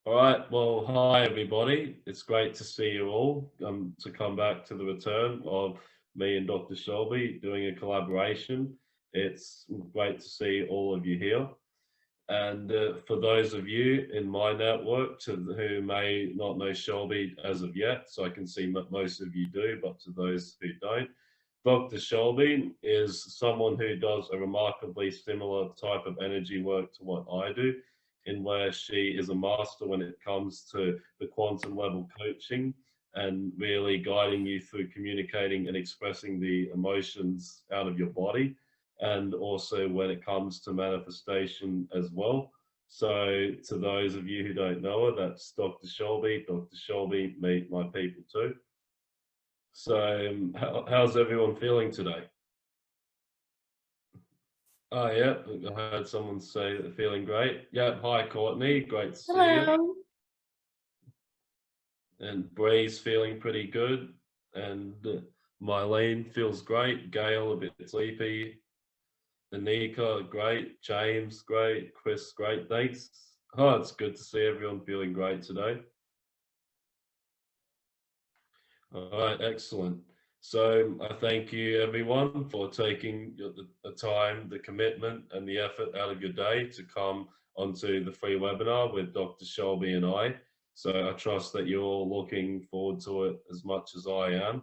All right. Well, hi everybody. It's great to see you all. To come back to the return of me and Dr. Shelby doing a collaboration. It's great to see all of you here. And for those of you in my network who may not know Shelby as of yet, so I can see most of you do, but to those who don't, Dr. Shelby is someone who does a remarkably similar type of energy work to what I do, in where she is a master when it comes to the quantum level coaching and really guiding you through communicating and expressing the emotions out of your body, and also when it comes to manifestation as well. So, to those of you who don't know her, that's Dr. Shelby. Dr. Shelby, meet my people too. So, how's everyone feeling today? Oh, yeah, I heard someone say that they're feeling great. Yeah, hi, Courtney. Great to see you. Hello. And Bree's feeling pretty good. And Mylene feels great. Gail, a bit sleepy. Anika, great. James, great. Chris, great. Thanks. Oh, it's good to see everyone feeling great today. All right, excellent. So I thank you everyone for taking the time, the commitment, and the effort out of your day to come onto the free webinar with Dr. Shelby and I. So I trust that you're all looking forward to it as much as I am.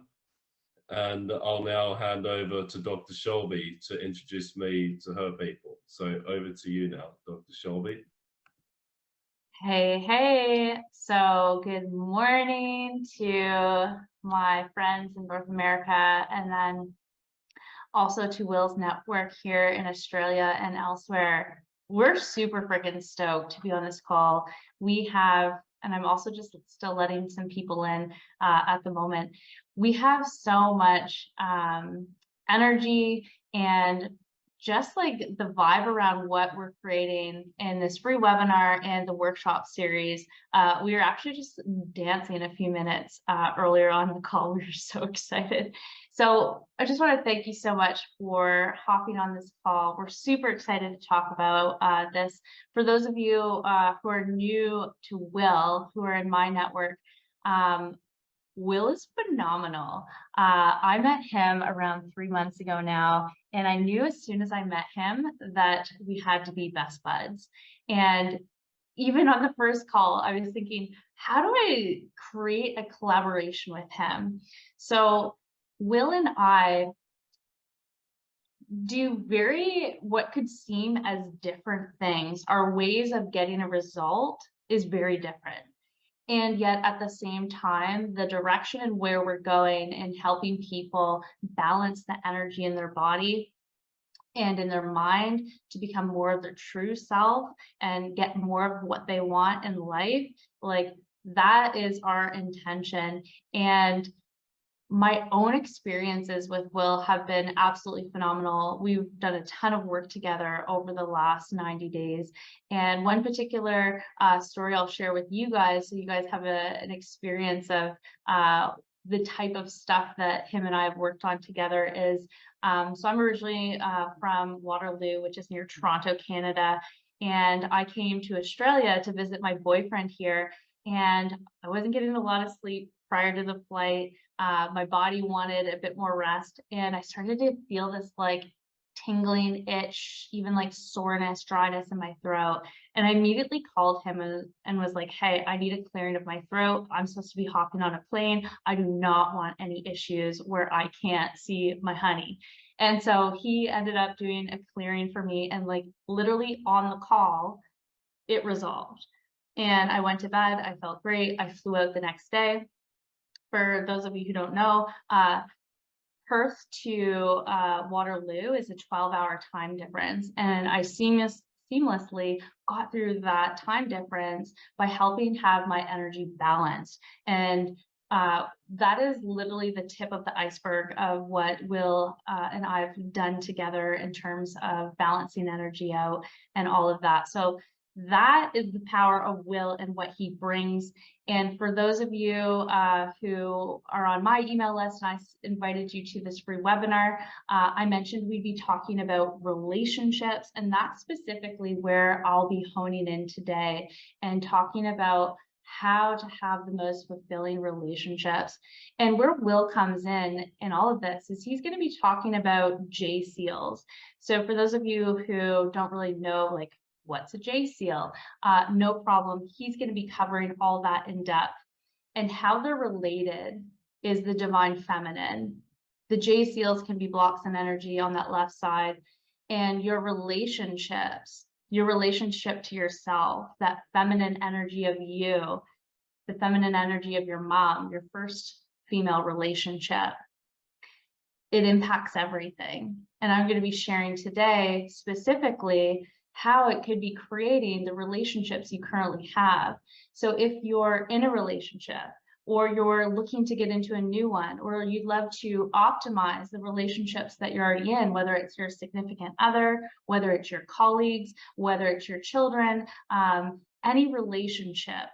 And I'll now hand over to Dr. Shelby to introduce me to her people. So over to you now, Dr. Shelby. Hey. So good morning to my friends in North America and then also to Will's network here in Australia and elsewhere. We're super freaking stoked to be on this call. We have, and I'm also just still letting some people in at the moment. We have so much energy and just like the vibe around what we're creating in this free webinar and the workshop series. We were actually just dancing a few minutes earlier on the call. We were so excited. So I just want to thank you so much for hopping on this call. We're super excited to talk about this. For those of you who are new to Will, who are in my network, Will is phenomenal. I met him around 3 months ago now, and I knew as soon as I met him that we had to be best buds. And even on the first call, I was thinking, how do I create a collaboration with him? So Will and I do what could seem as different things. Our ways of getting a result is very different. And yet at the same time, the direction and where we're going and helping people balance the energy in their body and in their mind to become more of their true self and get more of what they want in life, like that is our intention. And my own experiences with Will have been absolutely phenomenal. We've done a ton of work together over the last 90 days. And one particular story I'll share with you guys, so you guys have an experience of the type of stuff that him and I have worked on together is, so I'm originally from Waterloo, which is near Toronto, Canada. And I came to Australia to visit my boyfriend here. And I wasn't getting a lot of sleep prior to the flight. My body wanted a bit more rest, and I started to feel this like tingling itch, even like soreness, dryness in my throat. And I immediately called him and was like, hey, I need a clearing of my throat. I'm supposed to be hopping on a plane. I do not want any issues where I can't see my honey. And so he ended up doing a clearing for me, and like literally on the call, it resolved. And I went to bed. I felt great. I flew out the next day. For those of you who don't know, Perth to Waterloo is a 12-hour time difference. And I seamlessly got through that time difference by helping have my energy balanced. And that is literally the tip of the iceberg of what Will and I've done together in terms of balancing energy out and all of that. So That is the power of will and what he brings. And for those of you who are on my email list, and invited you to this free webinar, I mentioned we'd be talking about relationships, and that's specifically where I'll be honing in today and talking about how to have the most fulfilling relationships. And where Will comes in all of this is he's going to be talking about J seals. So for those of you who don't really know, like, what's a J seal? No problem. He's going to be covering all that in depth. And how they're related is the divine feminine. The J seals can be blocks in energy on that left side. And your relationships, your relationship to yourself, that feminine energy of you, the feminine energy of your mom, your first female relationship, it impacts everything. And I'm going to be sharing today specifically how it could be creating the relationships you currently have. So if you're in a relationship, or you're looking to get into a new one, or you'd love to optimize the relationships that you're already in, whether it's your significant other, whether it's your colleagues, whether it's your children, any relationship,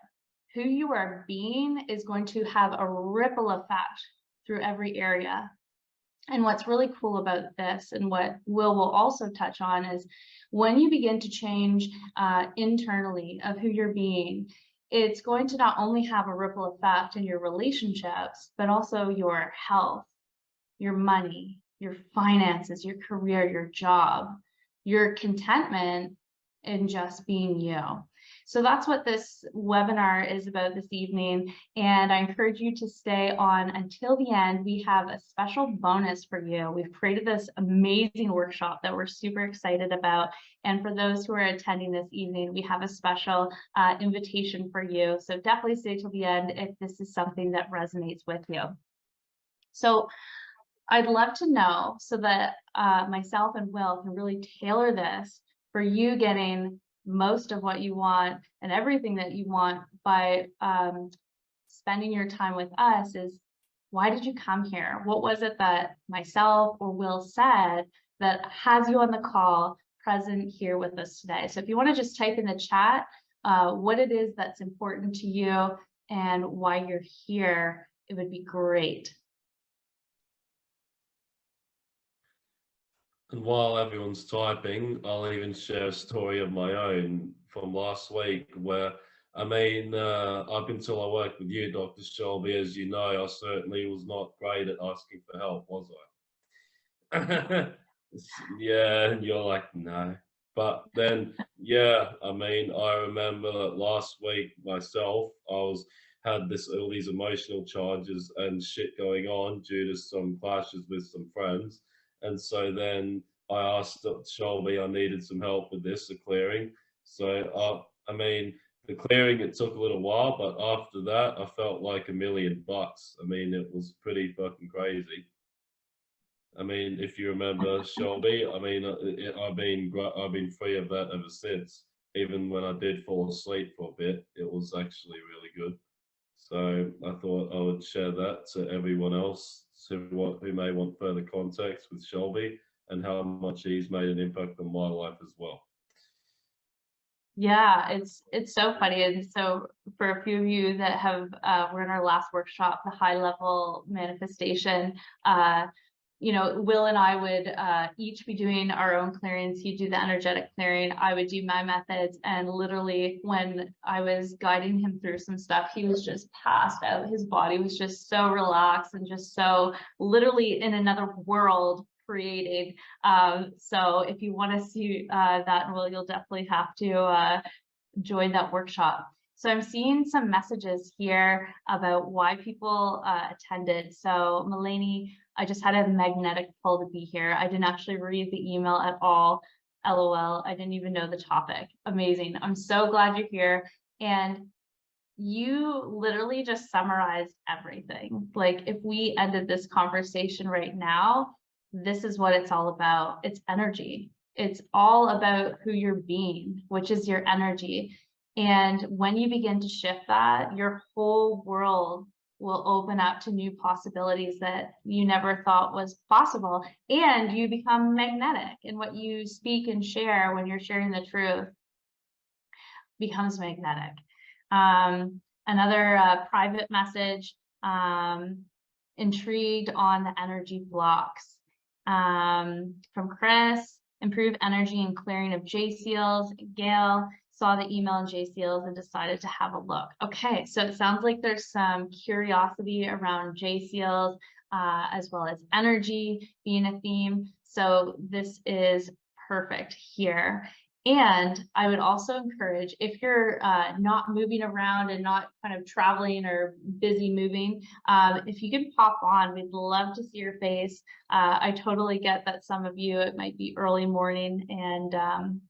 who you are being is going to have a ripple effect through every area. And what's really cool about this, and what will also touch on, is when you begin to change internally of who you're being, it's going to not only have a ripple effect in your relationships, but also your health, your money, your finances, your career, your job, your contentment in just being you. So that's what this webinar is about this evening, and I encourage you to stay on until the end. We have a special bonus for you. We've created this amazing workshop that we're super excited about, and for those who are attending this evening, we have a special invitation for you. So definitely stay till the end if this is something that resonates with you. So I'd love to know, so that myself and Will can really tailor this for you getting most of what you want and everything that you want by spending your time with us, is why did you come here? What was it that myself or Will said that has you on the call present here with us today? So if you want to just type in the chat what it is that's important to you and why you're here, it would be great. And while everyone's typing, I'll even share a story of my own from last week where, up until I worked with you, Dr. Shelby, as you know, I certainly was not great at asking for help, was I? Yeah, and you're like, no. But then, yeah, I remember that last week myself, had all these emotional charges and shit going on due to some clashes with some friends. And so then I asked Shelby, I needed some help with this, the clearing. So, the clearing, it took a little while, but after that, I felt like $1 million. It was pretty fucking crazy. If you remember Shelby, I've been free of that ever since. Even when I did fall asleep for a bit, it was actually really good. So I thought I would share that to everyone else who may want further context with Shelby and how much he's made an impact on my life as well. Yeah, it's so funny. And so for a few of you that have were in our last workshop, the high level manifestation, Will and I would each be doing our own clearings. He'd do the energetic clearing, I would do my methods, and literally when I was guiding him through some stuff, he was just passed out. His body was just so relaxed and just so literally in another world creating. So if you want to see that, Will, you'll definitely have to join that workshop. So I'm seeing some messages here about why people attended. So Melanie, I just had a magnetic pull to be here. I didn't actually read the email at all. LOL, I didn't even know the topic. Amazing. I'm so glad you're here. And you literally just summarized everything. Like, if we ended this conversation right now, this is what it's all about. It's energy. It's all about who you're being, which is your energy. And when you begin to shift that, your whole world will open up to new possibilities that you never thought was possible. And you become magnetic in what you speak and share when you're sharing the truth. becomes magnetic. Another private message, intrigued on the energy blocks. From Chris, improve energy and clearing of J seals. Gail saw the email in J seals and decided to have a look. Okay, so it sounds like there's some curiosity around J seals, as well as energy being a theme. So this is perfect here. And I would also encourage, if you're not moving around and not kind of traveling or busy moving, if you can pop on, we'd love to see your face. I totally get that some of you, it might be early morning and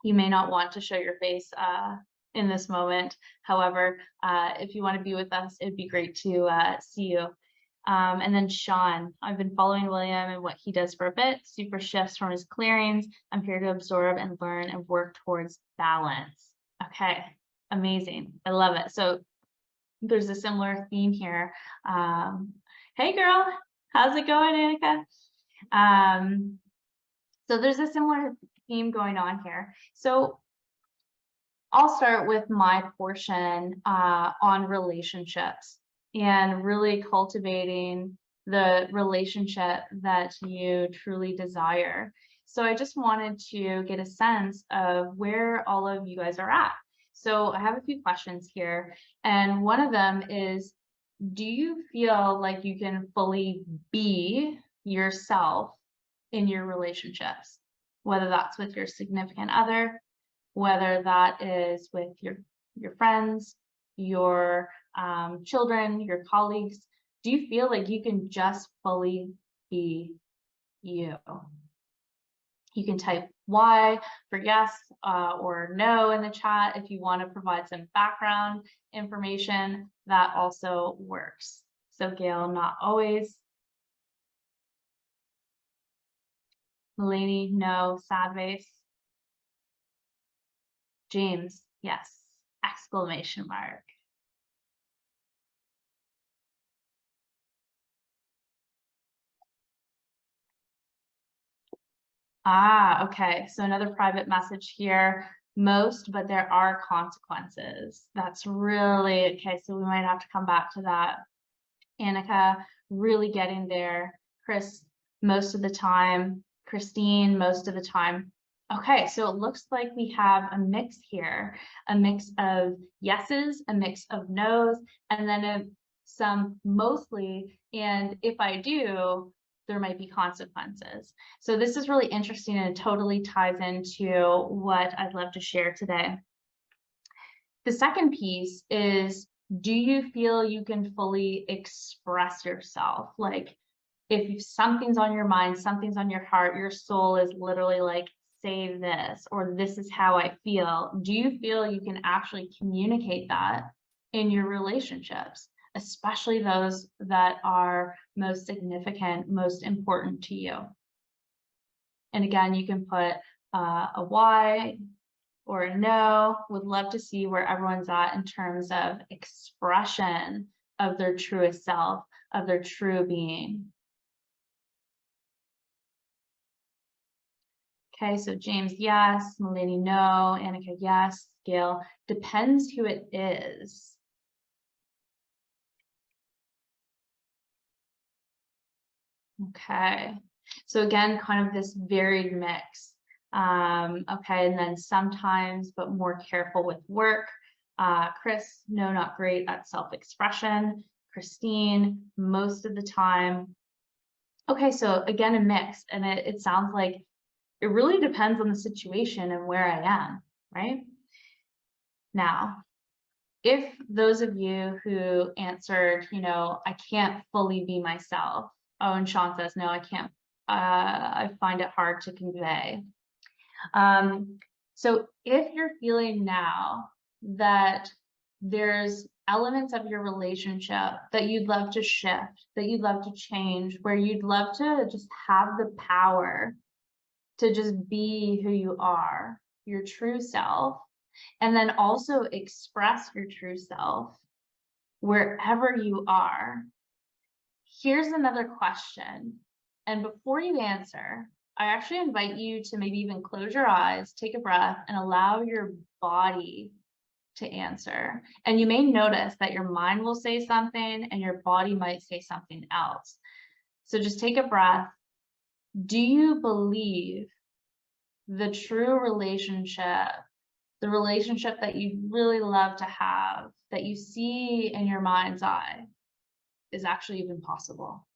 you may not want to show your face in this moment. However, if you want to be with us, it'd be great to see you. And then Sean, I've been following William and what he does for a bit. Super shifts from his clearings. I'm here to absorb and learn and work towards balance. Okay, amazing. I love it. So there's a similar theme here. Hey girl, how's it going, Annika? So there's a similar theme going on here. So I'll start with my portion on relationships and really cultivating the relationship that you truly desire. So I just wanted to get a sense of where all of you guys are at. So I have a few questions here, and one of them is, do you feel like you can fully be yourself in your relationships, whether that's with your significant other, whether that is with your friends, your children, your colleagues? Do you feel like you can just fully be you? You can type Y for yes or no in the chat if you want to provide some background information. That also works. So Gail, not always. Melanie, no. Sad face. James, yes. Exclamation mark. Okay. So another private message here. Most, but there are consequences. That's really okay. So we might have to come back to that. Annika, really getting there. Chris, most of the time. Christine, most of the time. Okay, so it looks like we have a mix here, a mix of yeses, a mix of nos, and then some mostly, and if I do, there might be consequences. So this is really interesting and it totally ties into what I'd love to share today. The second piece is, do you feel you can fully express yourself? Like, if something's on your mind, something's on your heart, your soul is literally like, say this, or this is how I feel. Do you feel you can actually communicate that in your relationships, especially those that are most significant, most important to you? And again, you can put a Y or a no. Would love to see where everyone's at in terms of expression of their truest self, of their true being. Okay, so James, yes. Melanie, no. Annika, yes. Gail, depends who it is. Okay, so again, kind of this varied mix. Okay, and then sometimes, but more careful with work. Chris, no, not great at self-expression. Christine, most of the time. Okay, so again, a mix, and it sounds like it really depends on the situation and where I am, right? Now, if those of you who answered, I can't fully be myself. Oh, and Sean says, no, I can't. I find it hard to convey. So if you're feeling now that there's elements of your relationship that you'd love to shift, that you'd love to change, where you'd love to just have the power to just be who you are, your true self, and then also express your true self wherever you are. Here's another question. And before you answer, I actually invite you to maybe even close your eyes, take a breath, and allow your body to answer. And you may notice that your mind will say something and your body might say something else. So just take a breath. Do you believe the true relationship, the relationship that you really love to have, that you see in your mind's eye, is actually even possible?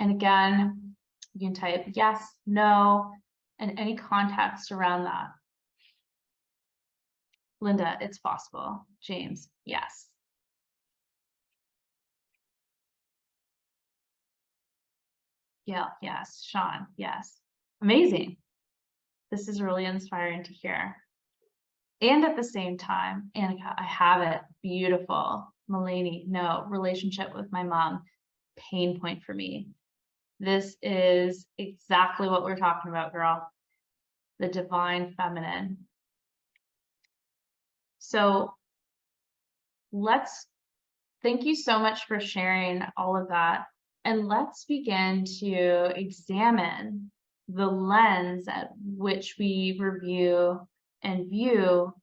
And again, you can type yes, no, and any context around that. Linda, it's possible. James, yes. Gail, yes. Sean, yes. Amazing. This is really inspiring to hear. And at the same time, Annika, I have it. Beautiful. Mulaney, no. Relationship with my mom, pain point for me. This is exactly what we're talking about, girl. The divine feminine. So thank you so much for sharing all of that. And let's begin to examine the lens at which we review and view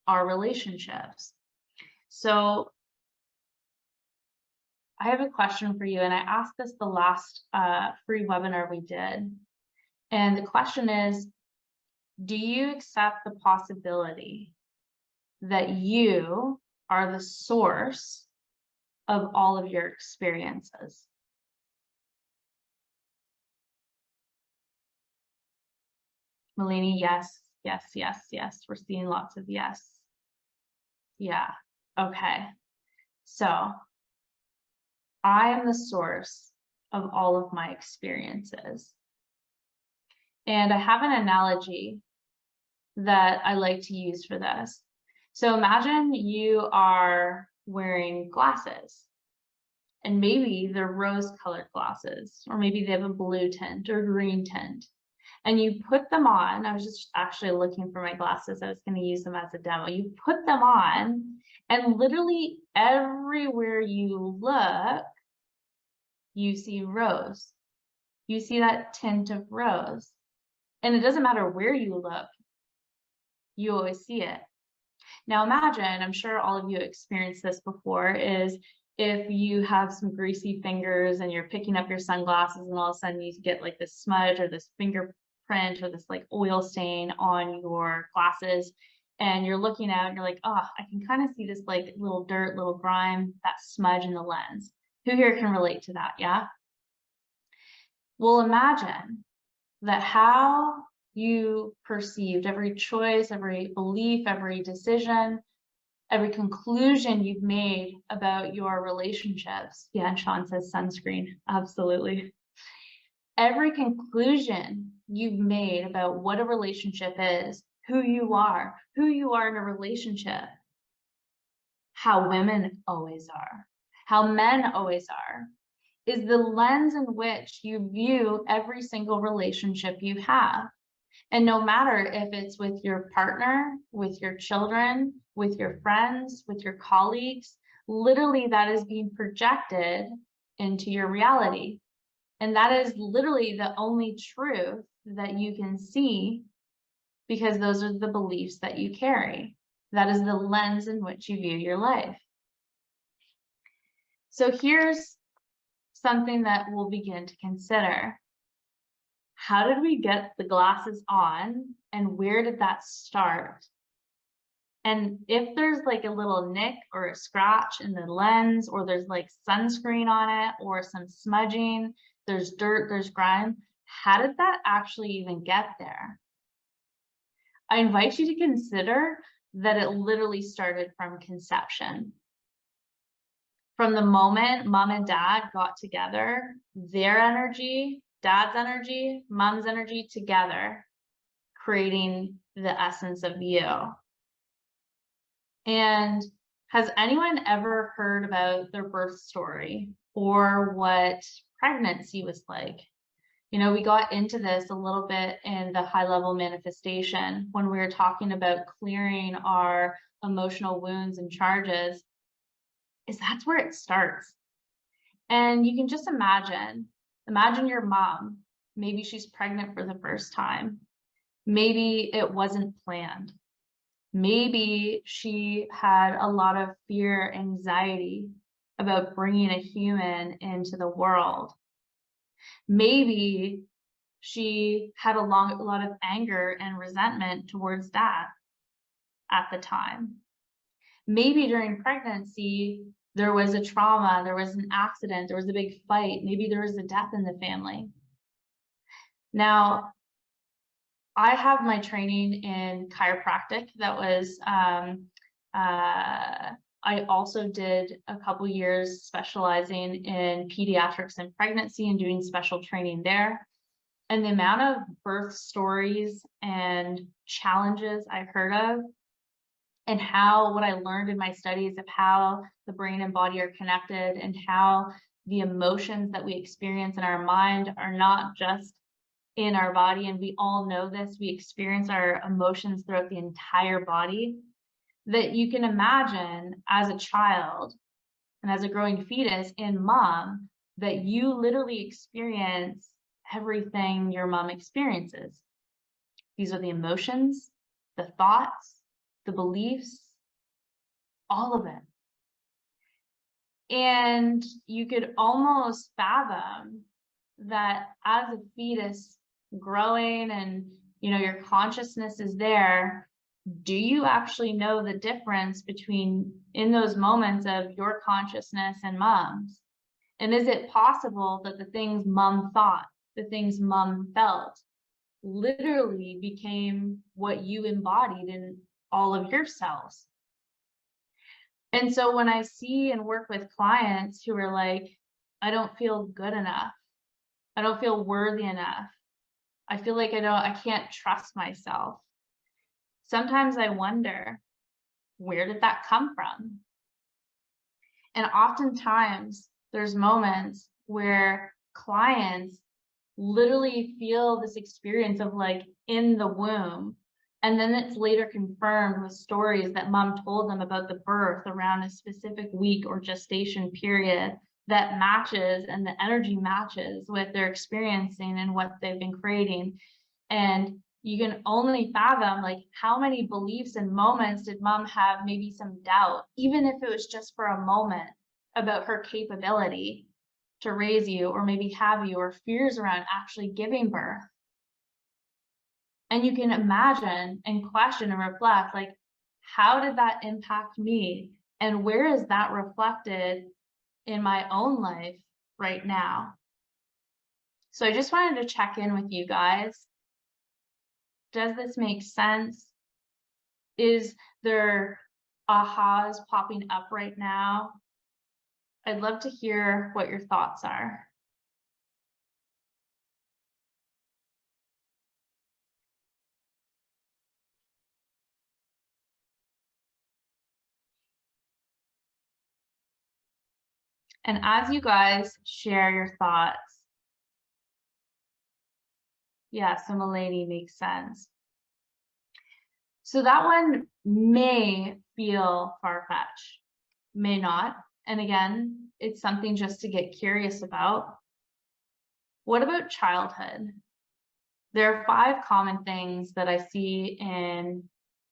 our relationships. So I have a question for you, and I asked this the last free webinar we did. And the question is, do you accept the possibility that you are the source of all of your experiences? Melanie, yes, yes, yes, yes. We're seeing lots of yes. Yeah. Okay. So I am the source of all of my experiences. And I have an analogy that I like to use for this. So imagine you are wearing glasses, and maybe they're rose-colored glasses, or maybe they have a blue tint or green tint. And you put them on. I was just actually looking for my glasses. I was going to use them as a demo. You put them on, and literally everywhere you look, you see rose. You see that tint of rose. And it doesn't matter where you look, you always see it. Now imagine, I'm sure all of you experienced this before, is if you have some greasy fingers and you're picking up your sunglasses and all of a sudden you get like this smudge or this fingerprint or this like oil stain on your glasses, and you're looking out and you're like, oh, I can kind of see this like little dirt, little grime, that smudge in the lens. Who here can relate to that? Yeah. Well, imagine that how you perceived every choice, every belief, every decision, every conclusion you've made about your relationships. Yeah, and Sean says sunscreen. Absolutely. Every conclusion you've made about what a relationship is, who you are in a relationship, how women always are, how men always are, is the lens in which you view every single relationship you have. And no matter if it's with your partner, with your children, with your friends, with your colleagues, literally that is being projected into your reality. And that is literally the only truth that you can see, because those are the beliefs that you carry. That is the lens in which you view your life. So here's something that we'll begin to consider. How did we get the glasses on, and where did that start? And if there's like a little nick or a scratch in the lens, or there's like sunscreen on it, or some smudging, there's dirt, there's grime, how did that actually even get there? I invite you to consider that it literally started from conception. From the moment mom and dad got together, their energy, dad's energy, mom's energy together, creating the essence of you. And has anyone ever heard about their birth story or what pregnancy was like? You know, we got into this a little bit in the high level manifestation when we were talking about clearing our emotional wounds and charges, is that's where it starts. And you can just imagine your mom. Maybe she's pregnant for the first time. Maybe it wasn't planned. Maybe she had a lot of fear, anxiety about bringing a human into the world. Maybe she had a lot of anger and resentment towards that at the time. Maybe during pregnancy, there was a trauma, there was an accident, there was a big fight, maybe there was a death in the family. Now, I have my training in chiropractic. That was, I also did a couple years specializing in pediatrics and pregnancy and doing special training there. And the amount of birth stories and challenges I heard of, and how what I learned in my studies of how the brain and body are connected, and how the emotions that we experience in our mind are not just in our body. And we all know this, we experience our emotions throughout the entire body, that you can imagine as a child and as a growing fetus in mom, that you literally experience everything your mom experiences. These are the emotions, the thoughts, the beliefs, all of it. And you could almost fathom that as a fetus growing and, you know, your consciousness is there, do you actually know the difference between in those moments of your consciousness and mom's? And is it possible that the things mom thought, the things mom felt, literally became what you embodied in all of your cells? And so when I see and work with clients who are like, I don't feel good enough, I don't feel worthy enough, I feel like I can't trust myself. Sometimes I wonder, where did that come from? And oftentimes there's moments where clients literally feel this experience of like in the womb. And then it's later confirmed with stories that mom told them about the birth around a specific week or gestation period that matches, and the energy matches what they're experiencing and what they've been creating. And you can only fathom like how many beliefs and moments did mom have maybe some doubt, even if it was just for a moment, about her capability to raise you or maybe have you, or fears around actually giving birth. And you can imagine and question and reflect, like, how did that impact me? And where is that reflected in my own life right now? So I just wanted to check in with you guys. Does this make sense? Is there ahas popping up right now? I'd love to hear what your thoughts are. And as you guys share your thoughts, yeah, Similady makes sense. So that one may feel far-fetched, may not. And again, it's something just to get curious about. What about childhood? There are 5 common things that I see in,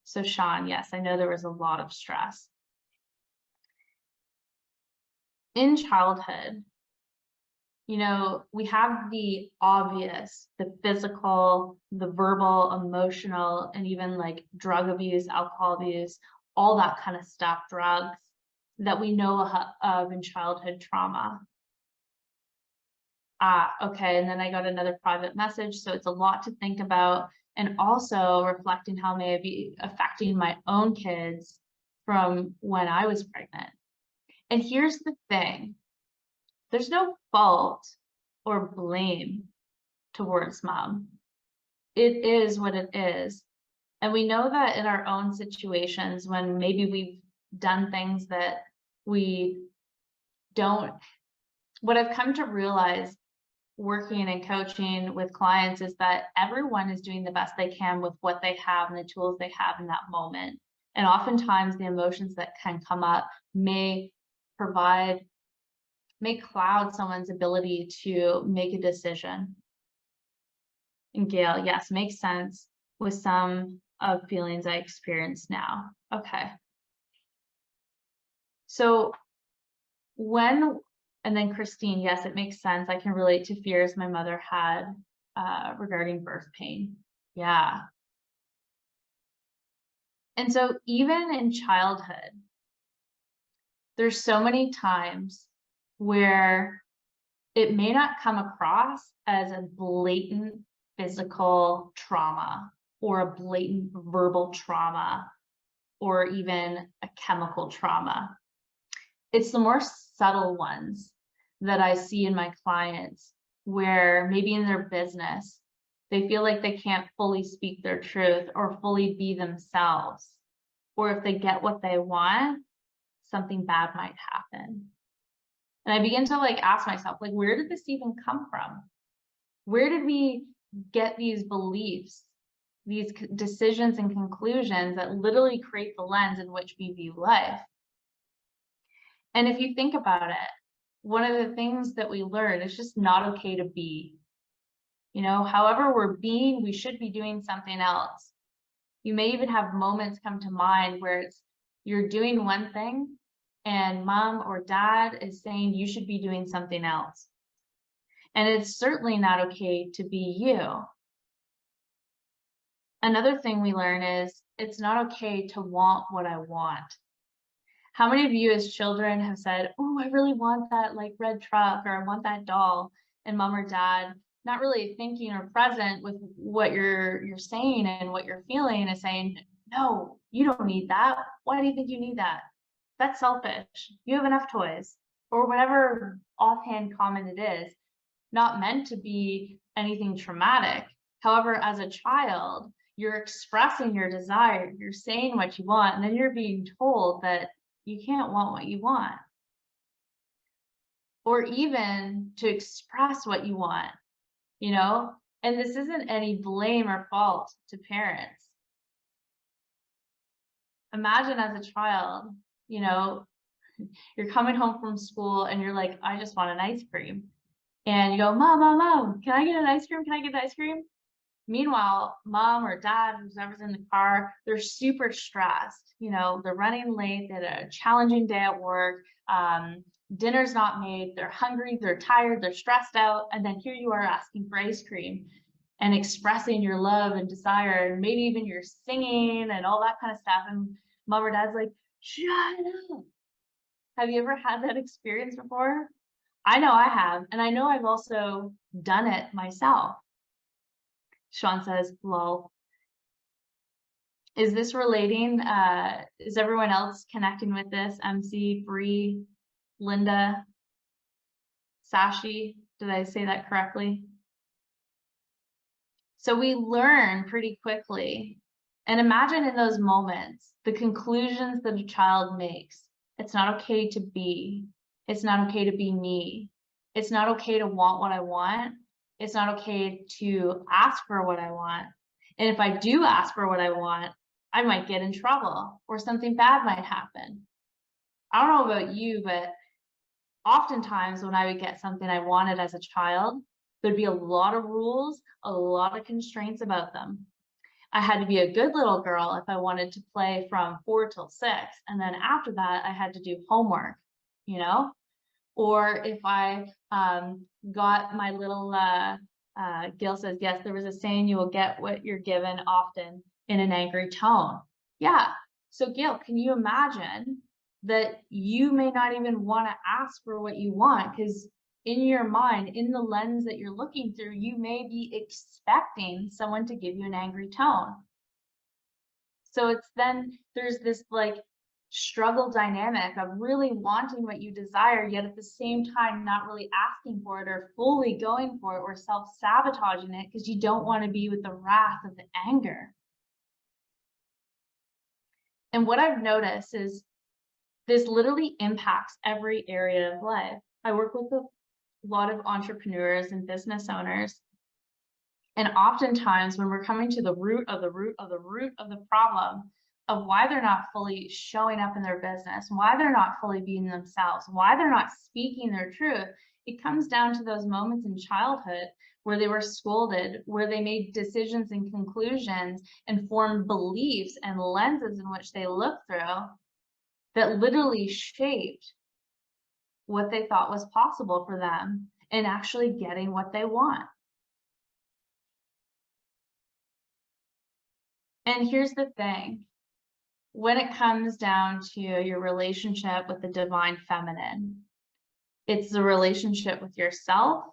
so Sean, yes, I know there was a lot of stress. In childhood, you know, we have the obvious, the physical, the verbal, emotional, and even like drug abuse, alcohol abuse, all that kind of stuff, drugs that we know of in childhood trauma. Okay, and then I got another private message, so it's a lot to think about, and also reflecting how may it be affecting my own kids from when I was pregnant. And here's the thing. There's no fault or blame towards mom. It is what it is. And we know that in our own situations when maybe we've done things that we don't, what I've come to realize working and coaching with clients is that everyone is doing the best they can with what they have and the tools they have in that moment. And oftentimes the emotions that can come up may cloud someone's ability to make a decision. And Gail, yes, makes sense with some of feelings I experience now. Okay. So and then Christine, yes, it makes sense. I can relate to fears my mother had regarding birth pain. Yeah. And so even in childhood, there's so many times where it may not come across as a blatant physical trauma or a blatant verbal trauma or even a chemical trauma. It's the more subtle ones that I see in my clients where maybe in their business, they feel like they can't fully speak their truth or fully be themselves. Or if they get what they want, something bad might happen. And I begin to ask myself, where did this even come from? Where did we get these beliefs, these decisions and conclusions that literally create the lens in which we view life? And if you think about it, one of the things that we learn is just not okay to be. However we're being, we should be doing something else. You may even have moments come to mind where you're doing one thing and mom or dad is saying you should be doing something else. And it's certainly not okay to be you. Another thing we learn is it's not okay to want what I want. How many of you as children have said, oh, I really want that red truck, or I want that doll, and mom or dad, not really thinking or present with what you're saying and what you're feeling, is saying, no, you don't need that. Why do you think you need that? That's selfish. You have enough toys, or whatever offhand comment it is, not meant to be anything traumatic. However, as a child, you're expressing your desire, you're saying what you want, and then you're being told that you can't want what you want. Or even to express what you want, And this isn't any blame or fault to parents. Imagine as a child, you're coming home from school and you're like, I just want an ice cream. And you go, Mom, can I get an ice cream? Can I get an ice cream? Meanwhile, mom or dad, whoever's in the car, they're super stressed. They're running late. They had a challenging day at work. Dinner's not made. They're hungry. They're tired. They're stressed out. And then here you are asking for ice cream and expressing your love and desire. And maybe even you're singing and all that kind of stuff. And mom or dad's like, shut up. Have you ever had that experience before? I know I have. And I know I've also done it myself. Sean says, lol. Is this relating? Is everyone else connecting with this? MC, Bree, Linda, Sashi, did I say that correctly? So we learn pretty quickly. And imagine in those moments, the conclusions that a child makes. It's not okay to be. It's not okay to be me. It's not okay to want what I want. It's not okay to ask for what I want. And if I do ask for what I want, I might get in trouble or something bad might happen. I don't know about you, but oftentimes when I would get something I wanted as a child, there'd be a lot of rules, a lot of constraints about them. I had to be a good little girl if I wanted to play from 4 till 6. And then after that, I had to do homework, Or if I got my little, Gil says, yes, there was a saying, you will get what you're given often in an angry tone. Yeah. So Gil, can you imagine that you may not even want to ask for what you want because in your mind, in the lens that you're looking through, you may be expecting someone to give you an angry tone. So there's this struggle dynamic of really wanting what you desire, yet at the same time not really asking for it or fully going for it or self-sabotaging it because you don't want to be with the wrath of the anger. And what I've noticed is this literally impacts every area of life. I work with lot of entrepreneurs and business owners. And oftentimes when we're coming to the root of the problem of why they're not fully showing up in their business, why they're not fully being themselves, why they're not speaking their truth, it comes down to those moments in childhood where they were scolded, where they made decisions and conclusions and formed beliefs and lenses in which they look through that literally shaped what they thought was possible for them in actually getting what they want. And here's the thing, when it comes down to your relationship with the divine feminine, it's the relationship with yourself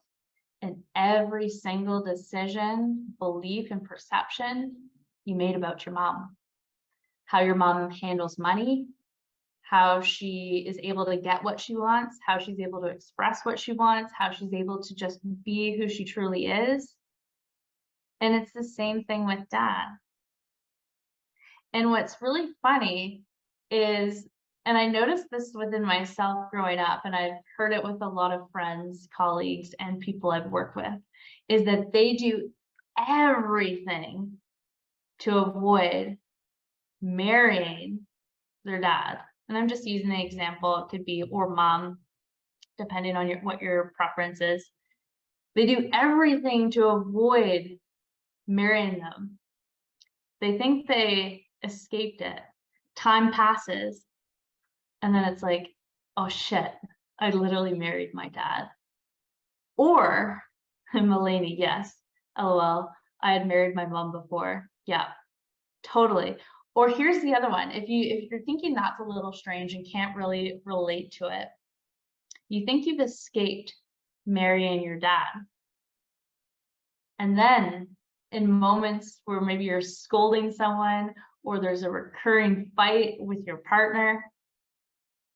and every single decision, belief, and perception you made about your mom. How your mom handles money, how she is able to get what she wants, how she's able to express what she wants, how she's able to just be who she truly is. And it's the same thing with dad. And what's really funny is, and I noticed this within myself growing up, and I've heard it with a lot of friends, colleagues, and people I've worked with, is that they do everything to avoid marrying their dad. And I'm just using the example, it could be, or mom, depending on what your preference is. They do everything to avoid marrying them. They think they escaped it. Time passes, and then it's like, oh shit, I literally married my dad. Or, Mulaney, yes, LOL, I had married my mom before. Yeah, totally. Or here's the other one. If you're thinking that's a little strange and can't really relate to it, you think you've escaped marrying your dad. And then in moments where maybe you're scolding someone or there's a recurring fight with your partner,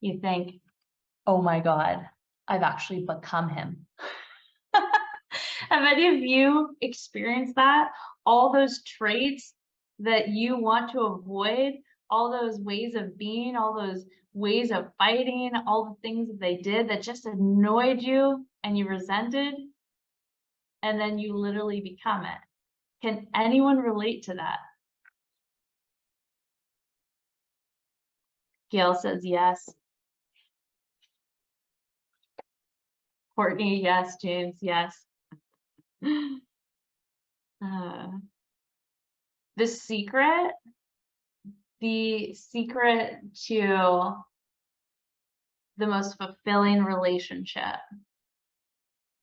you think, oh my God, I've actually become him. Have any of you experienced that? All those traits that you want to avoid, all those ways of being, all those ways of fighting, all the things that they did that just annoyed you and you resented, and then you literally become it. Can anyone relate to that? Gail says yes. Courtney, yes. James, yes. The secret to the most fulfilling relationship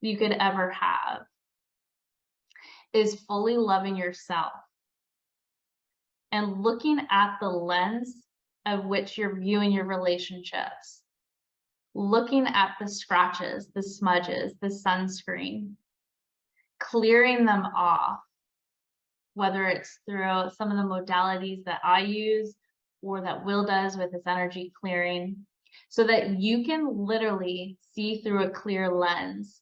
you could ever have is fully loving yourself and looking at the lens of which you're viewing your relationships, looking at the scratches, the smudges, the sunscreen, clearing them off, whether it's through some of the modalities that I use or that Will does with his energy clearing, so that you can literally see through a clear lens.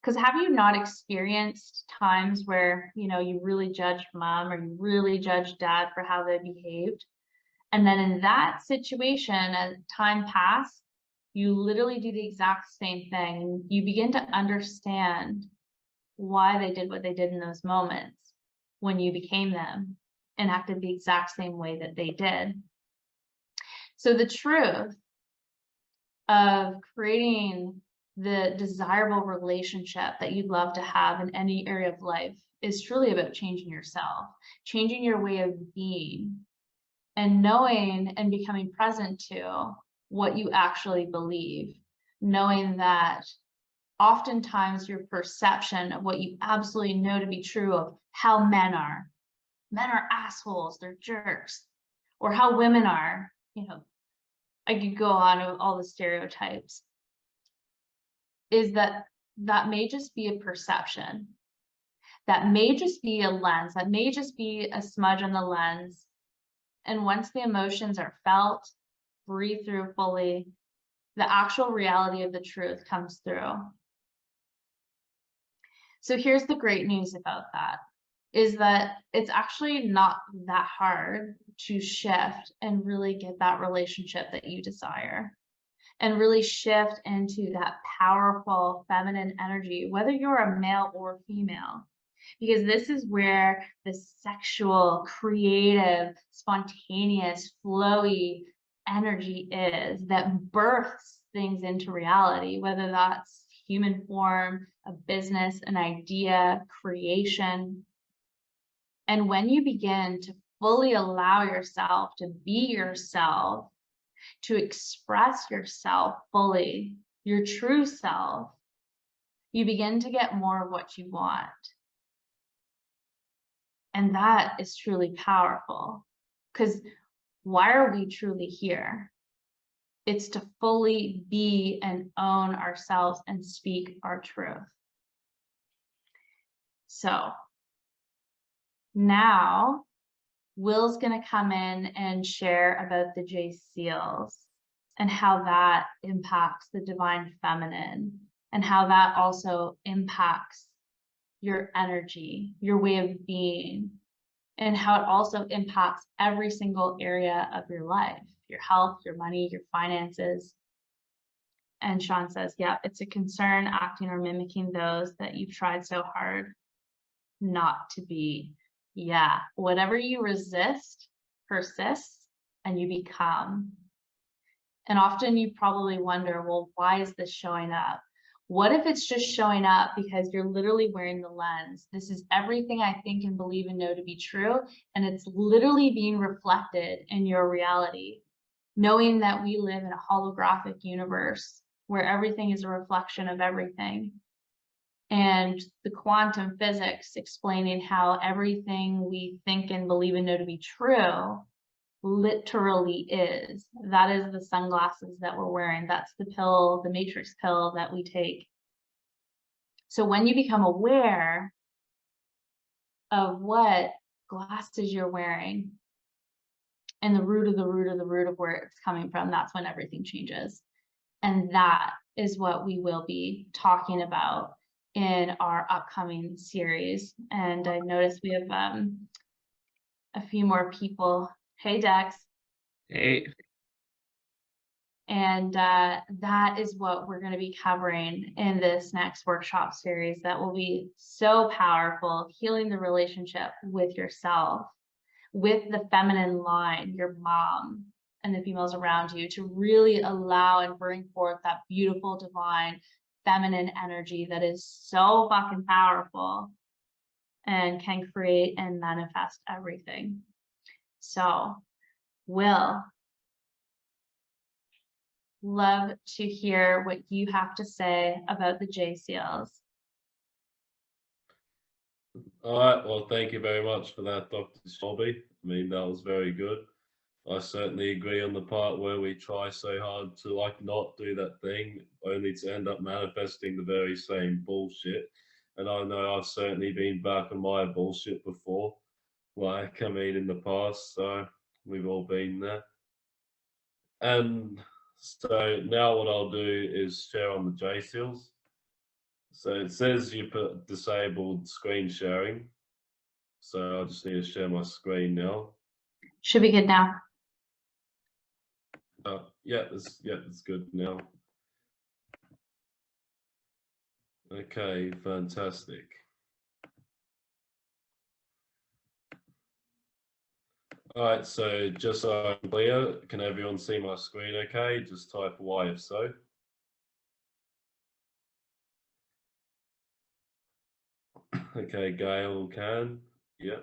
Because have you not experienced times where, you really judged mom or you really judged dad for how they behaved? And then in that situation, as time passed, you literally do the exact same thing. You begin to understand why they did what they did in those moments when you became them and acted the exact same way that they did. So the truth of creating the desirable relationship that you'd love to have in any area of life is truly about changing yourself, changing your way of being, and knowing and becoming present to what you actually believe, knowing that oftentimes your perception of what you absolutely know to be true of how men are assholes, they're jerks, or how women are, I could go on with all the stereotypes, is that may just be a perception. That may just be a lens. That may just be a smudge on the lens. And once the emotions are felt, breathe through fully, the actual reality of the truth comes through. So here's the great news about that, is that it's actually not that hard to shift and really get that relationship that you desire. and really shift into that powerful feminine energy, whether you're a male or female, because this is where the sexual, creative, spontaneous, flowy energy is that births things into reality, whether that's human form, a business, an idea, creation. And when you begin to fully allow yourself to be yourself, to express yourself fully, your true self, you begin to get more of what you want. And that is truly powerful, because why are we truly here? It's to fully be and own ourselves and speak our truth. So now Will's going to come in and share about the J seals and how that impacts the divine feminine, and how that also impacts your energy, your way of being, and how it also impacts every single area of your life, your health, your money, your finances. And Sean says, yeah, it's a concern acting or mimicking those that you've tried so hard not to be. Yeah, whatever you resist persists and you become. And often you probably wonder, well, why is this showing up? What if it's just showing up because you're literally wearing the lens? This is everything I think and believe and know to be true, and it's literally being reflected in your reality, knowing that we live in a holographic universe where everything is a reflection of everything. And the quantum physics explaining how everything we think and believe and know to be true literally is. That is the sunglasses that we're wearing. That's the pill, the matrix pill that we take. So when you become aware of what glasses you're wearing and the root of the root of the root of where it's coming from, that's when everything changes. And that is what we will be talking about in our upcoming series. And I noticed we have a few more people. Hey, Dex. Hey. And that is what we're going to be covering in this next workshop series that will be so powerful, healing the relationship with yourself, with the feminine line, your mom, and the females around you, to really allow and bring forth that beautiful, divine, feminine energy that is so fucking powerful and can create and manifest everything. So, Will, love to hear what you have to say about the J seals. All right. Well, thank you very much for that, Dr. Shelby. I mean, that was very good. I certainly agree on the part where we try so hard to not do that thing, only to end up manifesting the very same bullshit. And I know I've certainly been back on my bullshit before, I mean, in the past. So we've all been there. And so now what I'll do is share on the J seals. So it says you put disabled screen sharing. So I just need to share my screen now. Should be good now. Yeah, it's good now. Okay, fantastic. All right, so just so I'm clear, can everyone see my screen okay? Just type Y if so. Okay, Gail can. Yeah.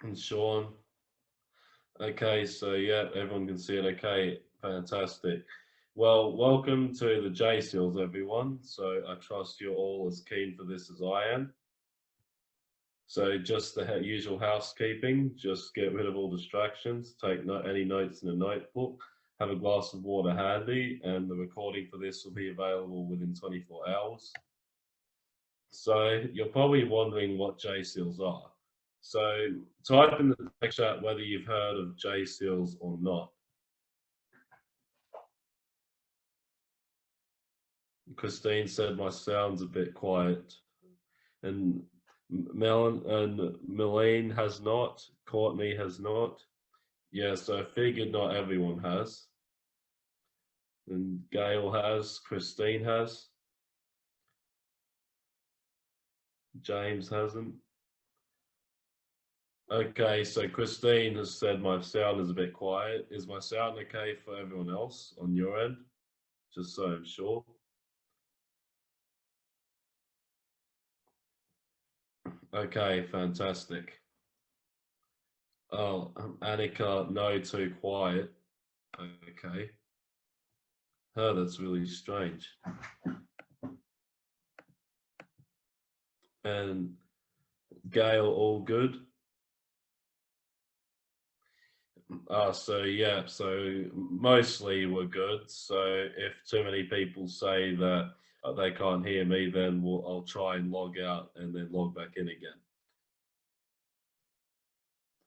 And Sean. Okay, so yeah, everyone can see it okay. Fantastic. Well, welcome to the J Seals, everyone. So I trust you're all as keen for this as I am. So just the usual housekeeping, just get rid of all distractions, take any notes in a notebook, have a glass of water handy, and the recording for this will be available within 24 hours. So you're probably wondering what J seals are. So type in the text chat whether you've heard of J seals or not. Christine said my sound's a bit quiet, and Melanie has not. Courtney has not. Yeah, so I figured not everyone has. And Gail has, Christine has, James hasn't. Okay, so Christine has said my sound is a bit quiet. Is my sound okay for everyone else on your end? Just so I'm sure. Okay, fantastic. Oh, Annika, no, too quiet. Okay. Oh, that's really strange. And Gail, all good? So yeah, so mostly we're good. So if too many people say that they can't hear me, then I'll try and log out and then log back in again.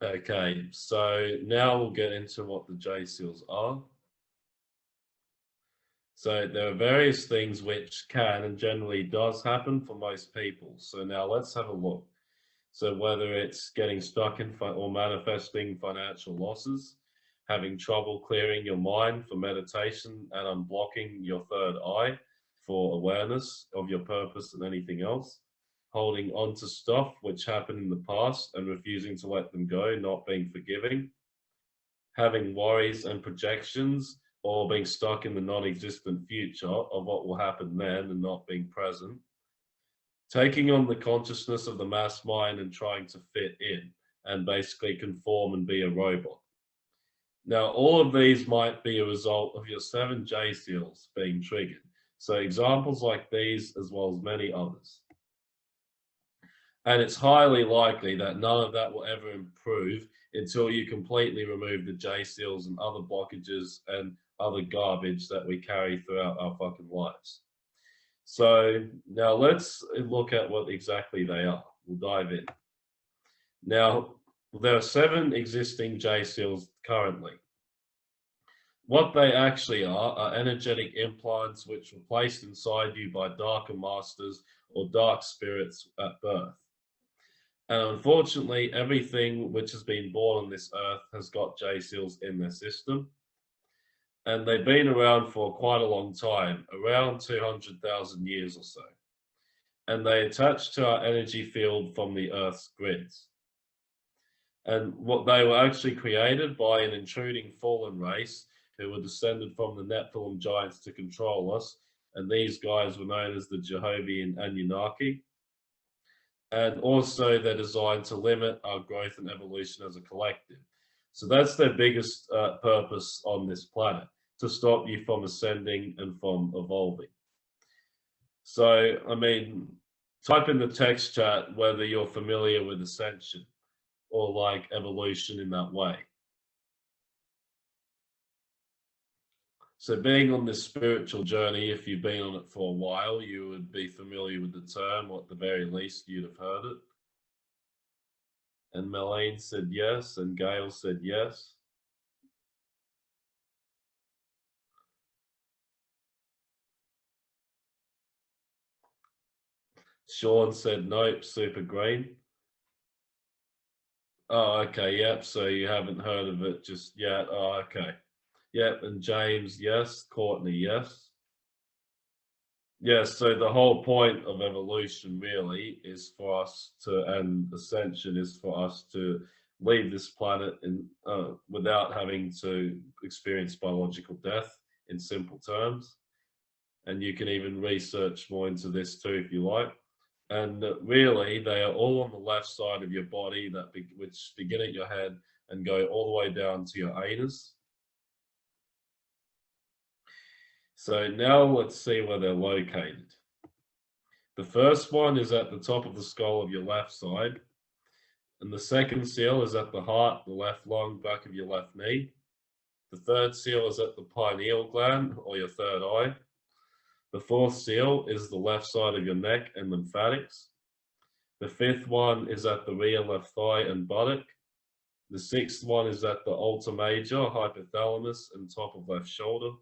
Okay, so now we'll get into what the J seals are. So there are various things which can and generally does happen for most people. So now let's have a look. So whether it's getting stuck in or manifesting financial losses, having trouble clearing your mind for meditation and unblocking your third eye for awareness of your purpose and anything else, holding on to stuff which happened in the past and refusing to let them go, not being forgiving, having worries and projections, or being stuck in the non-existent future of what will happen then and not being present, taking on the consciousness of the mass mind and trying to fit in and basically conform and be a robot. Now, all of these might be a result of your 7J seals being triggered. So examples like these, as well as many others. And it's highly likely that none of that will ever improve until you completely remove the J seals and other blockages and other garbage that we carry throughout our fucking lives. So now let's look at what exactly they are. We'll dive in. Now, there are 7 existing J seals currently. What they actually are energetic implants which were placed inside you by darker masters or dark spirits at birth. And unfortunately, everything which has been born on this earth has got J seals in their system. And they've been around for quite a long time, around 200,000 years or so. And they attach to our energy field from the Earth's grids. And what they were actually created by an intruding fallen race who were descended from the Nephilim giants to control us. And these guys were known as the Jehovah Anunnaki. And also they're designed to limit our growth and evolution as a collective. So that's their biggest purpose on this planet, to stop you from ascending and from evolving. So, I mean, type in the text chat whether you're familiar with ascension or like evolution in that way. So being on this spiritual journey, if you've been on it for a while, you would be familiar with the term, or at the very least, you'd have heard it. And Melaine said yes, and Gail said yes. Sean said nope, super green. Oh, okay, yep, so you haven't heard of it just yet. Oh, okay. Yep, and James, yes. Courtney, yes. Yes, so the whole point of evolution really is for us to, and ascension is for us to leave this planet in without having to experience biological death, in simple terms. And you can even research more into this too if you like. And really, they are all on the left side of your body, which begin at your head and go all the way down to your anus. So now let's see where they're located. The first one is at the top of the skull of your left side. And the second seal is at the heart, the left lung, back of your left knee. The third seal is at the pineal gland or your third eye. The fourth seal is the left side of your neck and lymphatics. The fifth one is at the rear left thigh and buttock. The sixth one is at the altar major, hypothalamus, and top of left shoulder.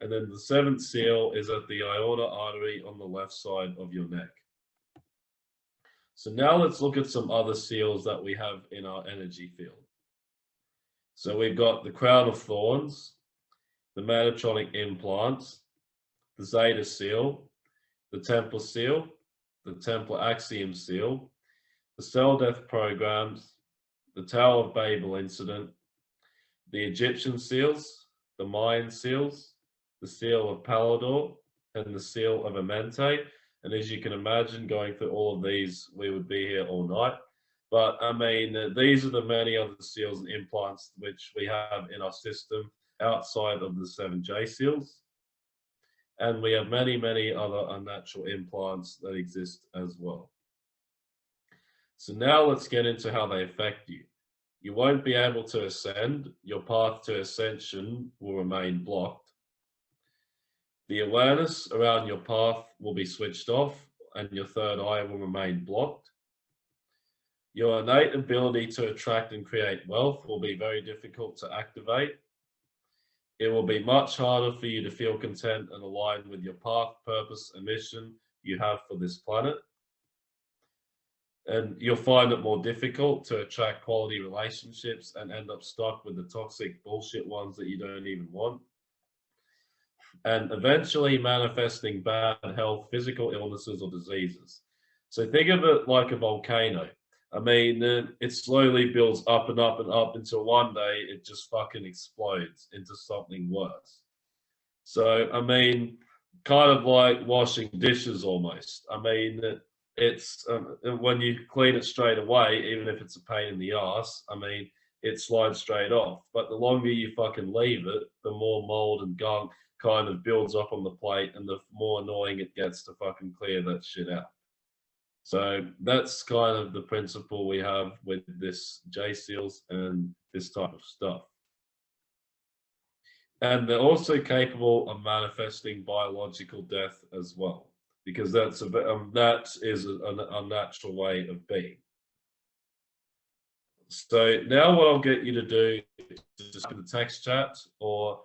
And then the seventh seal is at the aorta artery on the left side of your neck. So now let's look at some other seals that we have in our energy field. So we've got the crown of thorns, the Metatronic implants, the Zeta seal, the Templar seal, the Templar Axiom seal, the cell death programs, the Tower of Babel incident, the Egyptian seals, the Mayan seals, the seal of Palador, and the seal of Amente. And as you can imagine, going through all of these, we would be here all night. But I mean, these are the many other seals and implants which we have in our system outside of the 7J seals. And we have many, many other unnatural implants that exist as well. So now let's get into how they affect you. You won't be able to ascend. Your path to ascension will remain blocked. The awareness around your path will be switched off and your third eye will remain blocked. Your innate ability to attract and create wealth will be very difficult to activate. It will be much harder for you to feel content and aligned with your path, purpose, and mission you have for this planet. And you'll find it more difficult to attract quality relationships and end up stuck with the toxic bullshit ones that you don't even want. And eventually manifesting bad health, physical illnesses, or diseases. So think of it like a volcano. I mean, it slowly builds up and up and up until one day it just fucking explodes into something worse. So, I mean, kind of like washing dishes almost. I mean, it's when you clean it straight away, even if it's a pain in the ass, I mean, it slides straight off. But the longer you fucking leave it, the more mold and gunk kind of builds up on the plate and the more annoying it gets to fucking clear that shit out. So that's kind of the principle we have with this J seals and this type of stuff. And they're also capable of manifesting biological death as well, because that is an unnatural way of being. So now what I'll get you to do is just in the text chat or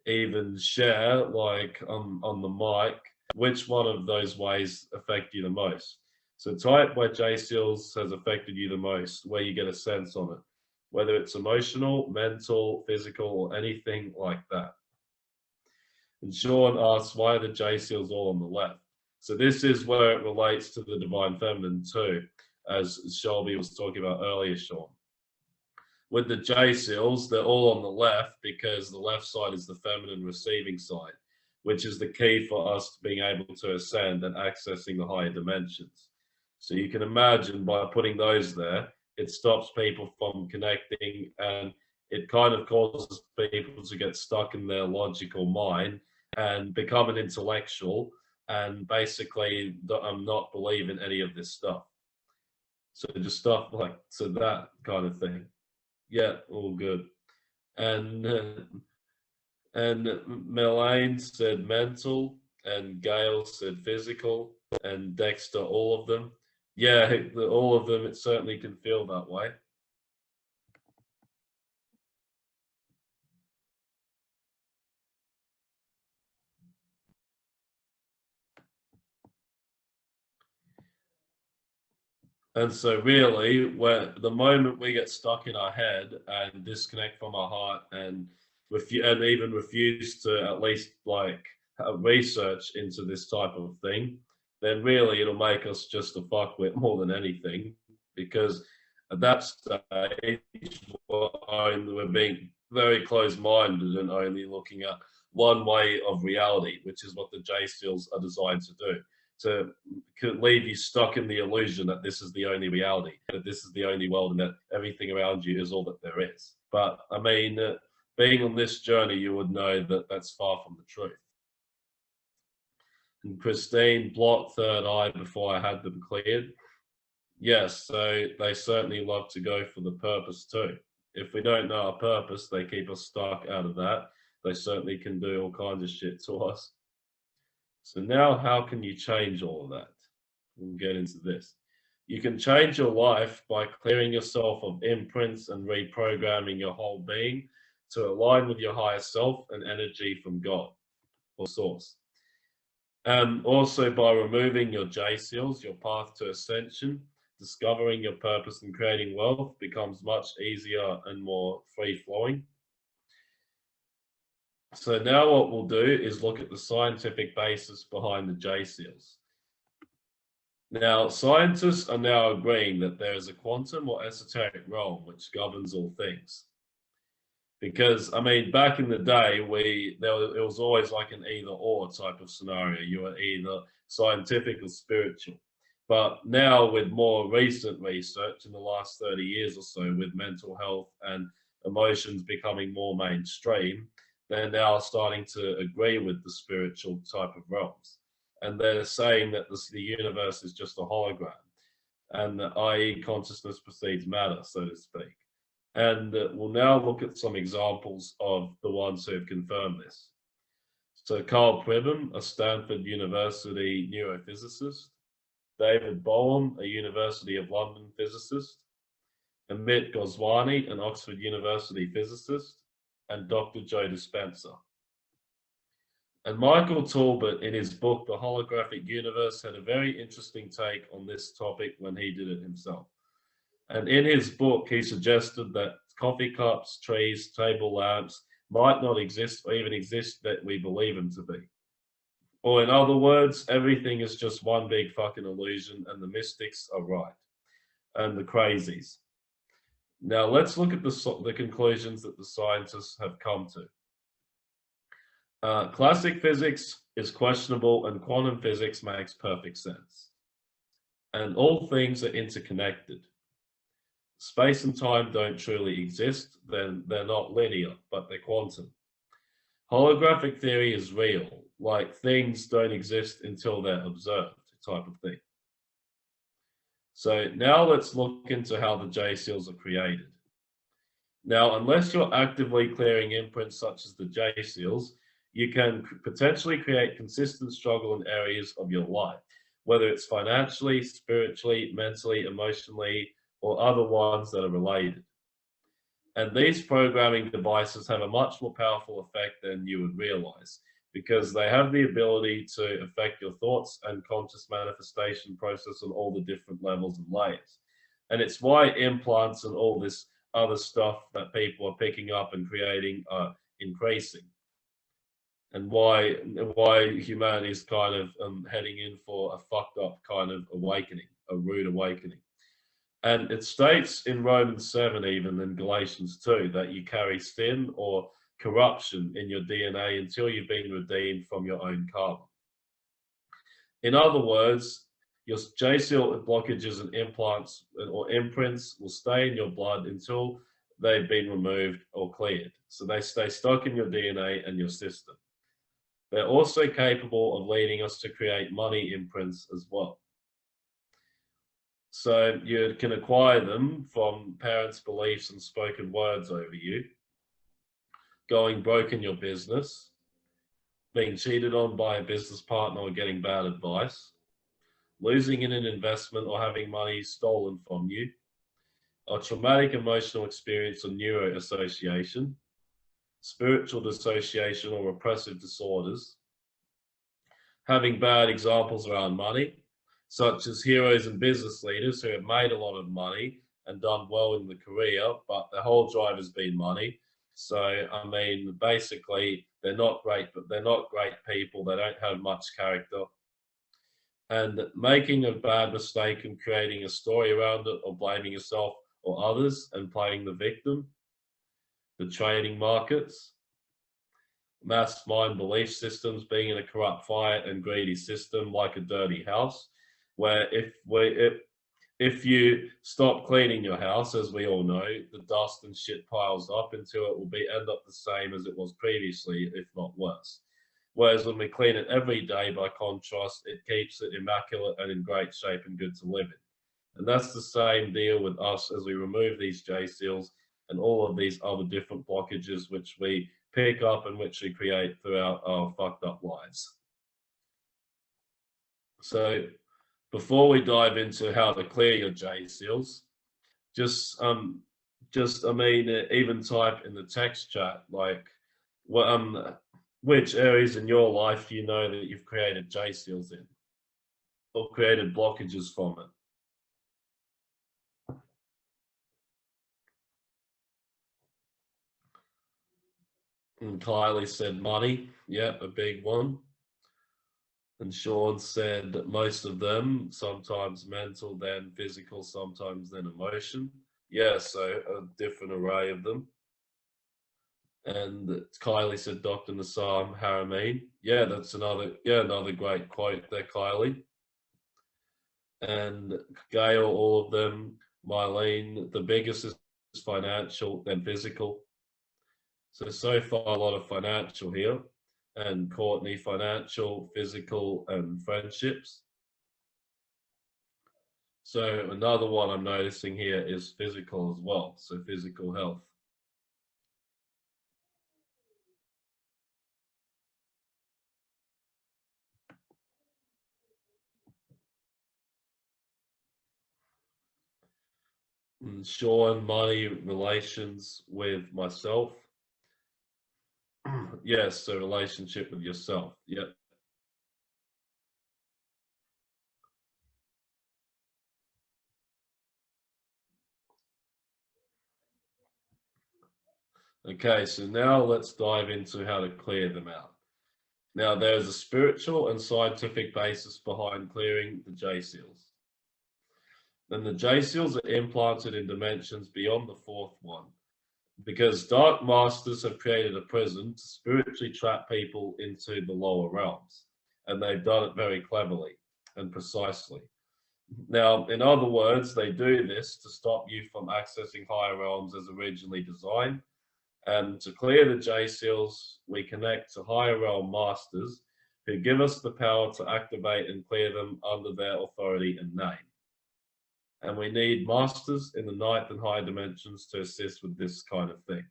even share like on the mic which one of those ways affect you the most. So type where J seals has affected you the most, where you get a sense on it, whether it's emotional, mental, physical, or anything like that. And Sean asks, why are the J seals all on the left? So this is where it relates to the divine feminine too, as Shelby was talking about earlier, Sean. With the J seals, they're all on the left because the left side is the feminine receiving side, which is the key for us being able to ascend and accessing the higher dimensions. So you can imagine by putting those there, it stops people from connecting and it kind of causes people to get stuck in their logical mind and become an intellectual and basically not believe in any of this stuff. So just stuff like, so that kind of thing. Yeah, all good. And Melaine said mental, and Gail said physical, and Dexter all of them. Yeah, all of them. It certainly can feel that way. And so really, where the moment we get stuck in our head and disconnect from our heart and even refuse to at least like research into this type of thing, then really it'll make us just a fuckwit more than anything. Because at that stage, we're being very closed-minded and only looking at one way of reality, which is what the J seals are designed to do. To leave you stuck in the illusion that this is the only reality, that this is the only world, and that everything around you is all that there is. But I mean, being on this journey, you would know that that's far from the truth. And Christine blocked third eye before I had them cleared. Yes, so they certainly love to go for the purpose too. If we don't know our purpose, they keep us stuck out of that. They certainly can do all kinds of shit to us. So now how can you change all of that? We'll get into this. You can change your life by clearing yourself of imprints and reprogramming your whole being to align with your higher self and energy from God or source. And also by removing your J seals, your path to ascension, discovering your purpose and creating wealth becomes much easier and more free-flowing. So now what we'll do is look at the scientific basis behind the J seals. Now, scientists are now agreeing that there is a quantum or esoteric realm which governs all things. Because, I mean, back in the day, it was always like an either or type of scenario. You were either scientific or spiritual. But now, with more recent research in the last 30 years or so, with mental health and emotions becoming more mainstream, they're now starting to agree with the spiritual type of realms. And they're saying that the universe is just a hologram, and that i.e. consciousness precedes matter, so to speak. And we'll now look at some examples of the ones who have confirmed this. So Carl Pribben, a Stanford University neurophysicist, David Bohm, a University of London physicist, Amit Goswami, an Oxford University physicist, and Dr. Joe Dispenza. And Michael Talbot, in his book, The Holographic Universe, had a very interesting take on this topic when he did it himself. And in his book, he suggested that coffee cups, trees, table lamps might not exist or even exist that we believe them to be. Or in other words, everything is just one big fucking illusion and the mystics are right. And the crazies. Now let's look at the conclusions that the scientists have come to. Classic physics is questionable and quantum physics makes perfect sense. And all things are interconnected. Space and time don't truly exist, then they're not linear, but they're quantum. Holographic theory is real, like things don't exist until they're observed, type of thing. So now let's look into how the J seals are created. Now, unless you're actively clearing imprints such as the J seals, you can potentially create consistent struggle in areas of your life, whether it's financially, spiritually, mentally, emotionally, or other ones that are related. And these programming devices have a much more powerful effect than you would realize, because they have the ability to affect your thoughts and conscious manifestation process on all the different levels and layers. And it's why implants and all this other stuff that people are picking up and creating are increasing, and why humanity is kind of heading in for a fucked up kind of awakening, a rude awakening. And it states in Romans 7, even in Galatians 2, that you carry sin or corruption in your DNA until you've been redeemed from your own karma. In other words, your J-seal blockages and implants or imprints will stay in your blood until they've been removed or cleared. So they stay stuck in your DNA and your system. They're also capable of leading us to create money imprints as well. So you can acquire them from parents' beliefs and spoken words over you, going broke in your business, being cheated on by a business partner or getting bad advice, losing in an investment or having money stolen from you, a traumatic emotional experience or neuroassociation, spiritual dissociation or repressive disorders, having bad examples around money, such as heroes and business leaders who have made a lot of money and done well in the career, but their whole drive has been money. So, I mean, basically, they're not great, but they're not great people. They don't have much character. And making a bad mistake and creating a story around it, or blaming yourself or others and playing the victim. The trading markets, mass mind belief systems, being in a corrupt, fiat and greedy system like a dirty house, where if you stop cleaning your house, as we all know, the dust and shit piles up until it will end up the same as it was previously, if not worse. Whereas when we clean it every day, by contrast, it keeps it immaculate and in great shape and good to live in. And that's the same deal with us as we remove these J seals and all of these other different blockages which we pick up and which we create throughout our fucked up lives. So before we dive into how to clear your J seals, just I mean, even type in the text chat like which areas in your life you know that you've created J seals in or created blockages from it. And Kylie said money. Yep, a big one. And Sean said that most of them, sometimes mental, then physical, sometimes then emotion. Yeah, so a different array of them. And Kylie said Dr. Nassam Haramein. Yeah, that's another great quote there, Kylie. And Gail, all of them. Mylene, the biggest is financial, then physical. So far, a lot of financial here. And Courtney, financial, physical, and friendships. So another one I'm noticing here is physical as well. So physical health. And Sean, money, relations with myself. Yes, so relationship with yourself. Yep. Okay, so now let's dive into how to clear them out. Now, there's a spiritual and scientific basis behind clearing the J seals. Then the J seals are implanted in dimensions beyond the fourth one because dark masters have created a prison to spiritually trap people into the lower realms, and they've done it very cleverly and precisely. Now, in other words, they do this to stop you from accessing higher realms as originally designed. And to clear the J seals, we connect to higher realm masters who give us the power to activate and clear them under their authority and name. And we need masters in the ninth and higher dimensions to assist with this kind of thing.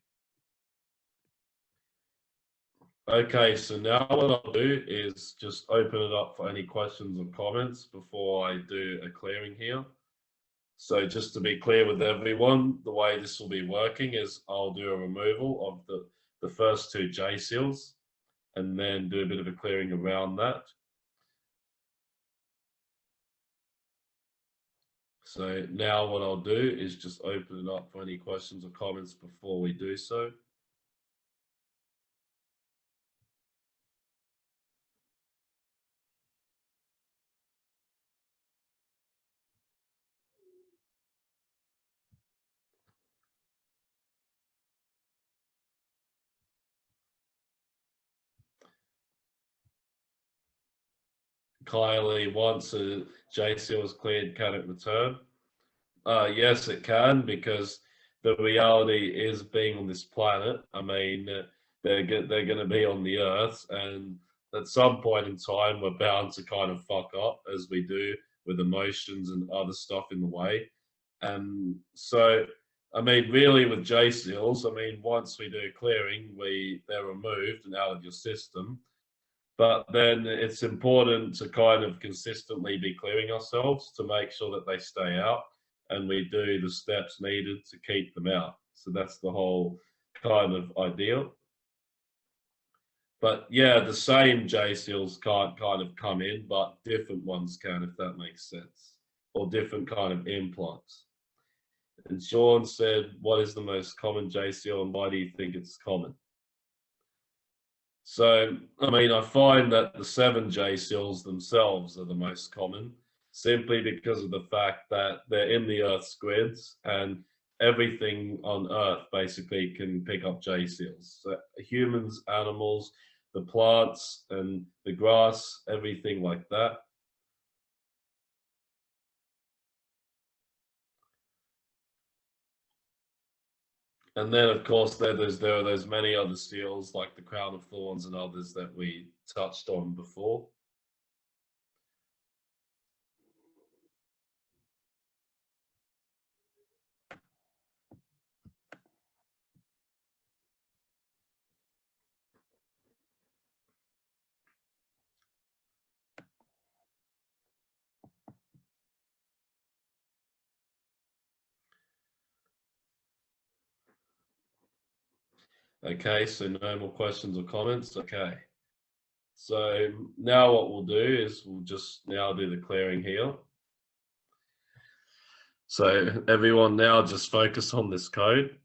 Okay, so now what I'll do is just open it up for any questions or comments before I do a clearing here. So just to be clear with everyone, the way this will be working is I'll do a removal of the first two J seals and then do a bit of a clearing around that. So now what I'll do is just open it up for any questions or comments before we do so. Kylie, once a J seal is cleared, can it return? Yes, it can, because the reality is being on this planet. I mean, they're going to be on the Earth, and at some point in time, we're bound to kind of fuck up as we do with emotions and other stuff in the way. And so, I mean, really, with J seals, I mean, once we do clearing, they're removed and out of your system. But then it's important to kind of consistently be clearing ourselves to make sure that they stay out and we do the steps needed to keep them out. So that's the whole kind of idea. But yeah, the same J seals can't kind of come in, but different ones can, if that makes sense, or different kind of implants. And Sean said, what is the most common J seal and why do you think it's common? So, I mean, I find that the 7J seals themselves are the most common, simply because of the fact that they're in the Earth's grids and everything on Earth basically can pick up J seals. So humans, animals, the plants, and the grass, everything like that. And then, of course, there are those many other seals like the crown of thorns and others that we touched on before. Okay, so no more questions or comments. Okay. So now what we'll do is we'll just now do the clearing here. So everyone now just focus on this code.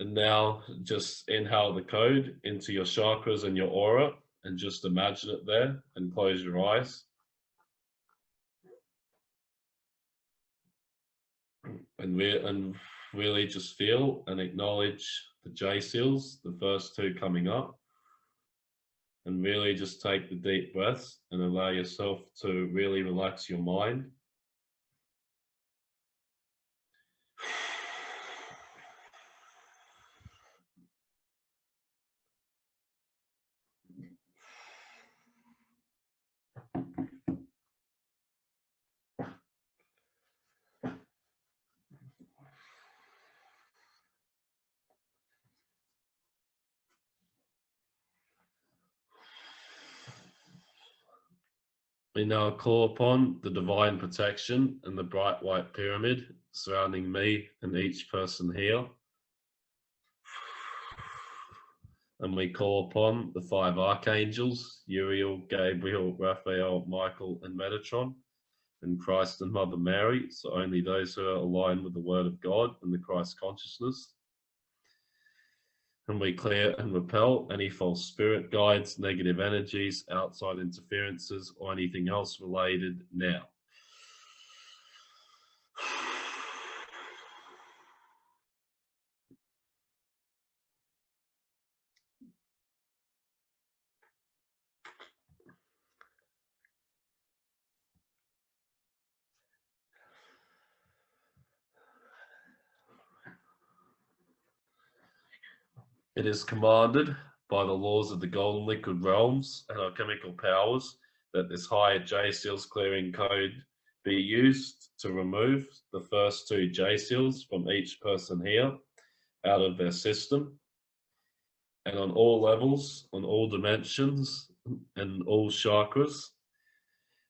And now just inhale the code into your chakras and your aura and just imagine it there and close your eyes. And really just feel and acknowledge the J seals, the first two coming up. And really just take the deep breaths and allow yourself to really relax your mind. We now call upon the divine protection and the bright white pyramid surrounding me and each person here. And we call upon the 5 archangels, Uriel, Gabriel, Raphael, Michael, and Metatron, and Christ and Mother Mary, so only those who are aligned with the Word of God and the Christ consciousness. And we clear and repel any false spirit guides, negative energies, outside interferences, or anything else related now. It is commanded by the laws of the golden liquid realms and alchemical powers that this higher J seals clearing code be used to remove the first 2 J seals from each person here out of their system, and on all levels, on all dimensions, and all chakras.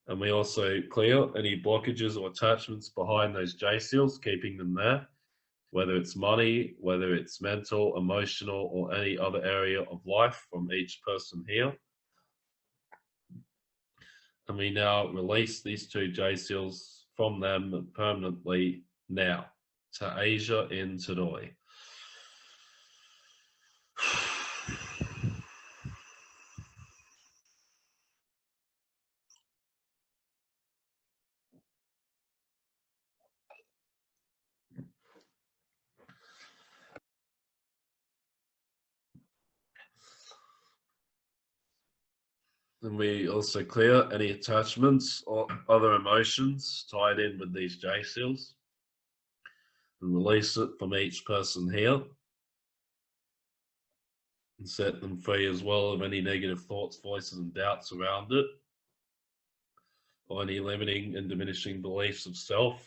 And we also clear any blockages or attachments behind those J seals, keeping them there, whether it's money, whether it's mental, emotional, or any other area of life from each person here. And we now release these 2 J seals from them permanently now to Asia in Tadoi. And we also clear any attachments or other emotions tied in with these J seals and release it from each person here and set them free as well of any negative thoughts, voices, and doubts around it, or any limiting and diminishing beliefs of self.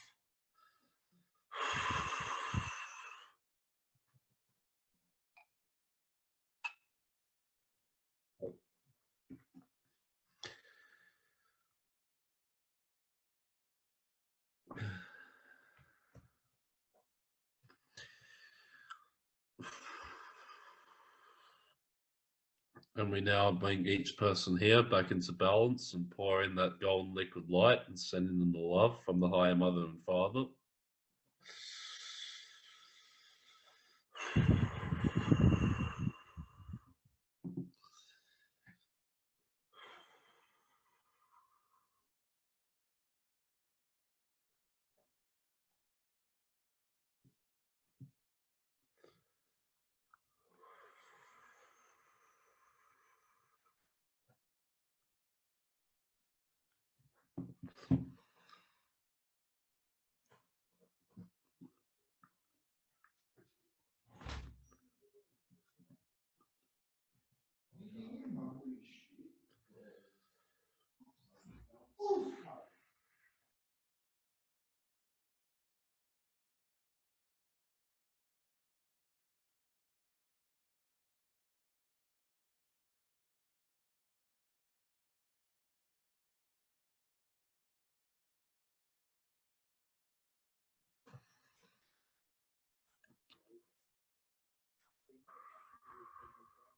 And we now bring each person here back into balance and pour in that golden liquid light and sending them the love from the higher mother and father.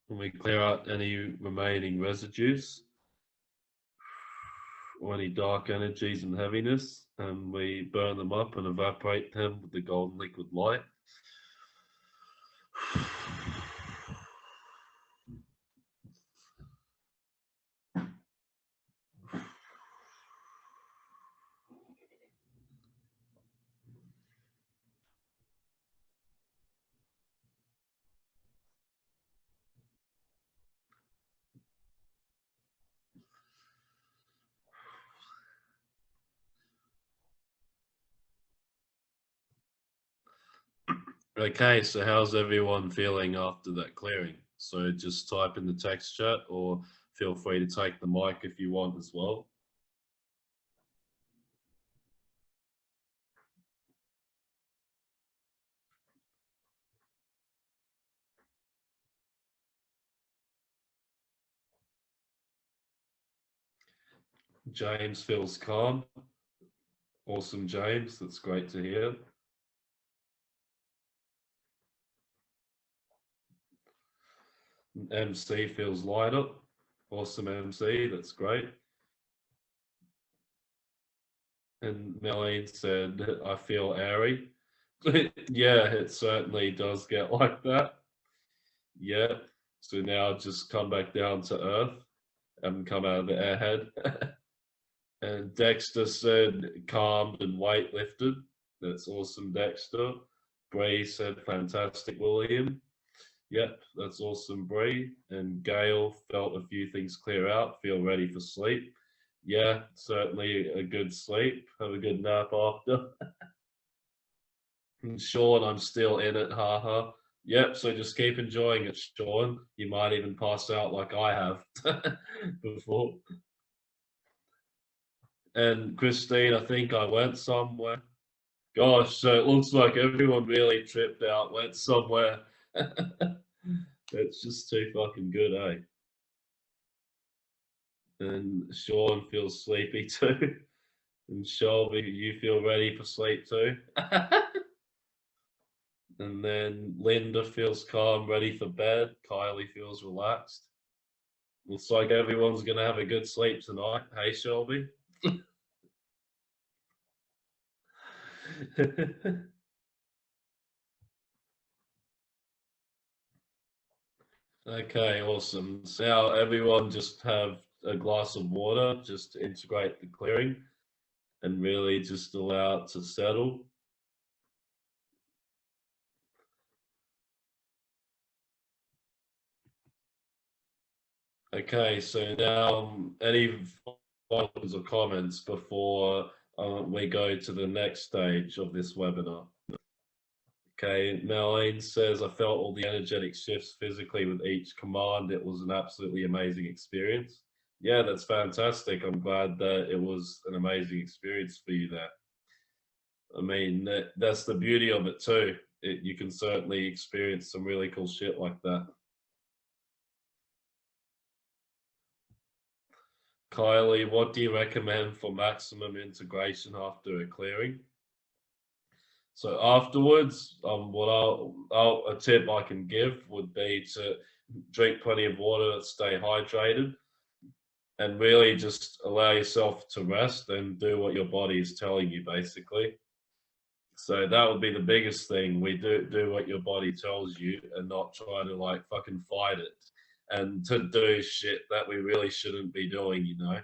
And we clear out any remaining residues or any dark energies and heaviness, and we burn them up and evaporate them with the golden liquid light. Okay, so how's everyone feeling after that clearing? So just type in the text chat or feel free to take the mic if you want as well. James feels calm. Awesome, James. That's great to hear. MC feels lighter. Awesome, MC. That's great. And Melanie said, I feel airy. Yeah, it certainly does get like that. Yeah. So now just come back down to earth and come out of the airhead. And Dexter said, calmed and weight lifted. That's awesome, Dexter. Bray said, fantastic, William. Yep, that's awesome, Bree. And Gail felt a few things clear out, feel ready for sleep. Yeah, certainly a good sleep. Have a good nap after. And Sean, I'm still in it, haha. Yep, so just keep enjoying it, Sean. You might even pass out like I have before. And Christine, I think I went somewhere. Gosh, so it looks like everyone really tripped out, went somewhere. It's just too fucking good, eh? And Sean feels sleepy too. And Shelby, you feel ready for sleep too. And then Linda feels calm, ready for bed. Kylie feels relaxed. Looks like everyone's gonna have a good sleep tonight. Hey, Shelby. Okay, awesome. So now everyone just have a glass of water just to integrate the clearing and really just allow it to settle. Okay, so now any questions or comments before we go to the next stage of this webinar? Okay, Marlene says, I felt all the energetic shifts physically with each command. It was an absolutely amazing experience. Yeah, that's fantastic. I'm glad that it was an amazing experience for you there. I mean, that's the beauty of it too. You can certainly experience some really cool shit like that. Kylie, what do you recommend for maximum integration after a clearing? So afterwards, a tip I can give would be to drink plenty of water, stay hydrated, and really just allow yourself to rest and do what your body is telling you, basically. So that would be the biggest thing. We do what your body tells you, and not try to like fucking fight it, and to do shit that we really shouldn't be doing, you know.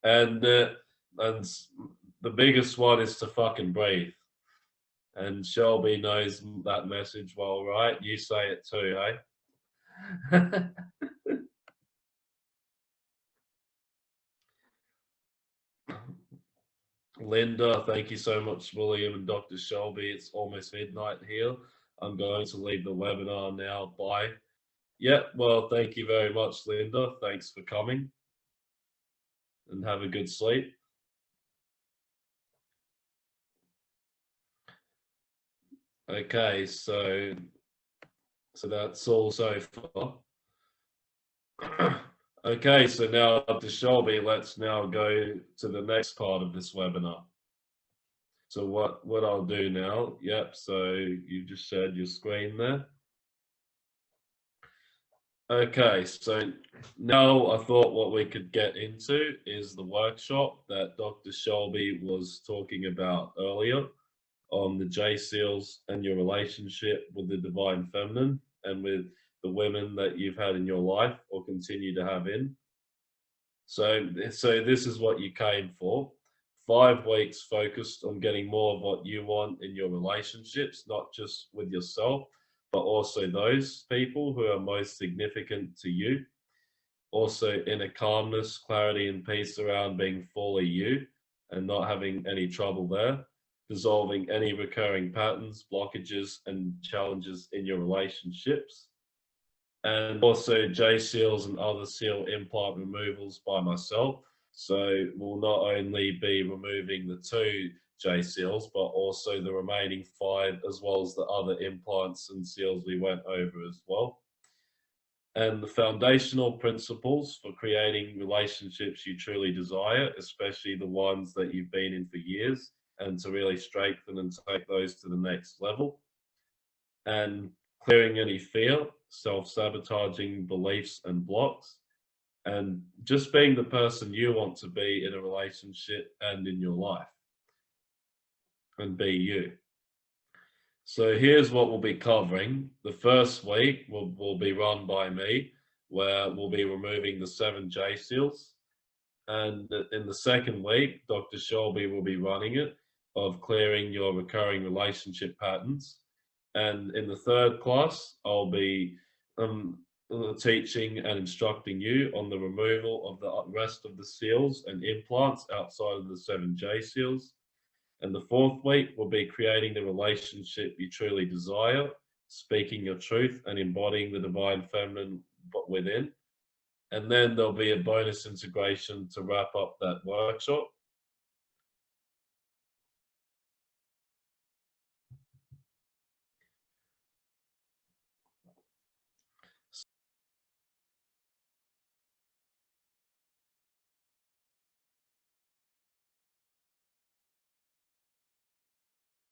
And the biggest one is to fucking breathe. And Shelby knows that message well, right? You say it too, hey? Linda, thank you so much, William and Dr. Shelby. It's almost midnight here. I'm going to leave the webinar now. Bye. Yeah, well, thank you very much, Linda. Thanks for coming and have a good sleep. Okay, so that's all so far. Okay, so now Dr. Shelby, let's now go to the next part of this webinar. So what I'll do now, yep, so you just shared your screen there. Okay, so now I thought what we could get into is the workshop that Dr. Shelby was talking about earlier on the J seals and your relationship with the divine feminine and with the women that you've had in your life or continue to have in. So this is what you came for. 5 weeks focused on getting more of what you want in your relationships, not just with yourself, but also those people who are most significant to you. Also inner calmness, clarity, and peace around being fully you and not having any trouble there. dissolving any recurring patterns, blockages, and challenges in your relationships. And also J seals and other seal implant removals by myself. So we'll not only be removing the 2 J seals, but also the remaining 5, as well as the other implants and seals we went over as well. And the foundational principles for creating relationships you truly desire, especially the ones that you've been in for years, and to really strengthen and take those to the next level. And clearing any fear, self-sabotaging beliefs and blocks, and just being the person you want to be in a relationship and in your life, and be you. So here's what we'll be covering. The first week will be run by me, where we'll be removing the 7 J seals. And in the second week, Dr. Shelby will be running it, of clearing your recurring relationship patterns. And in the third class, I'll be teaching and instructing you on the removal of the rest of the seals and implants outside of the 7J seals. And the fourth week will be creating the relationship you truly desire, speaking your truth and embodying the divine feminine within. And then there'll be a bonus integration to wrap up that workshop.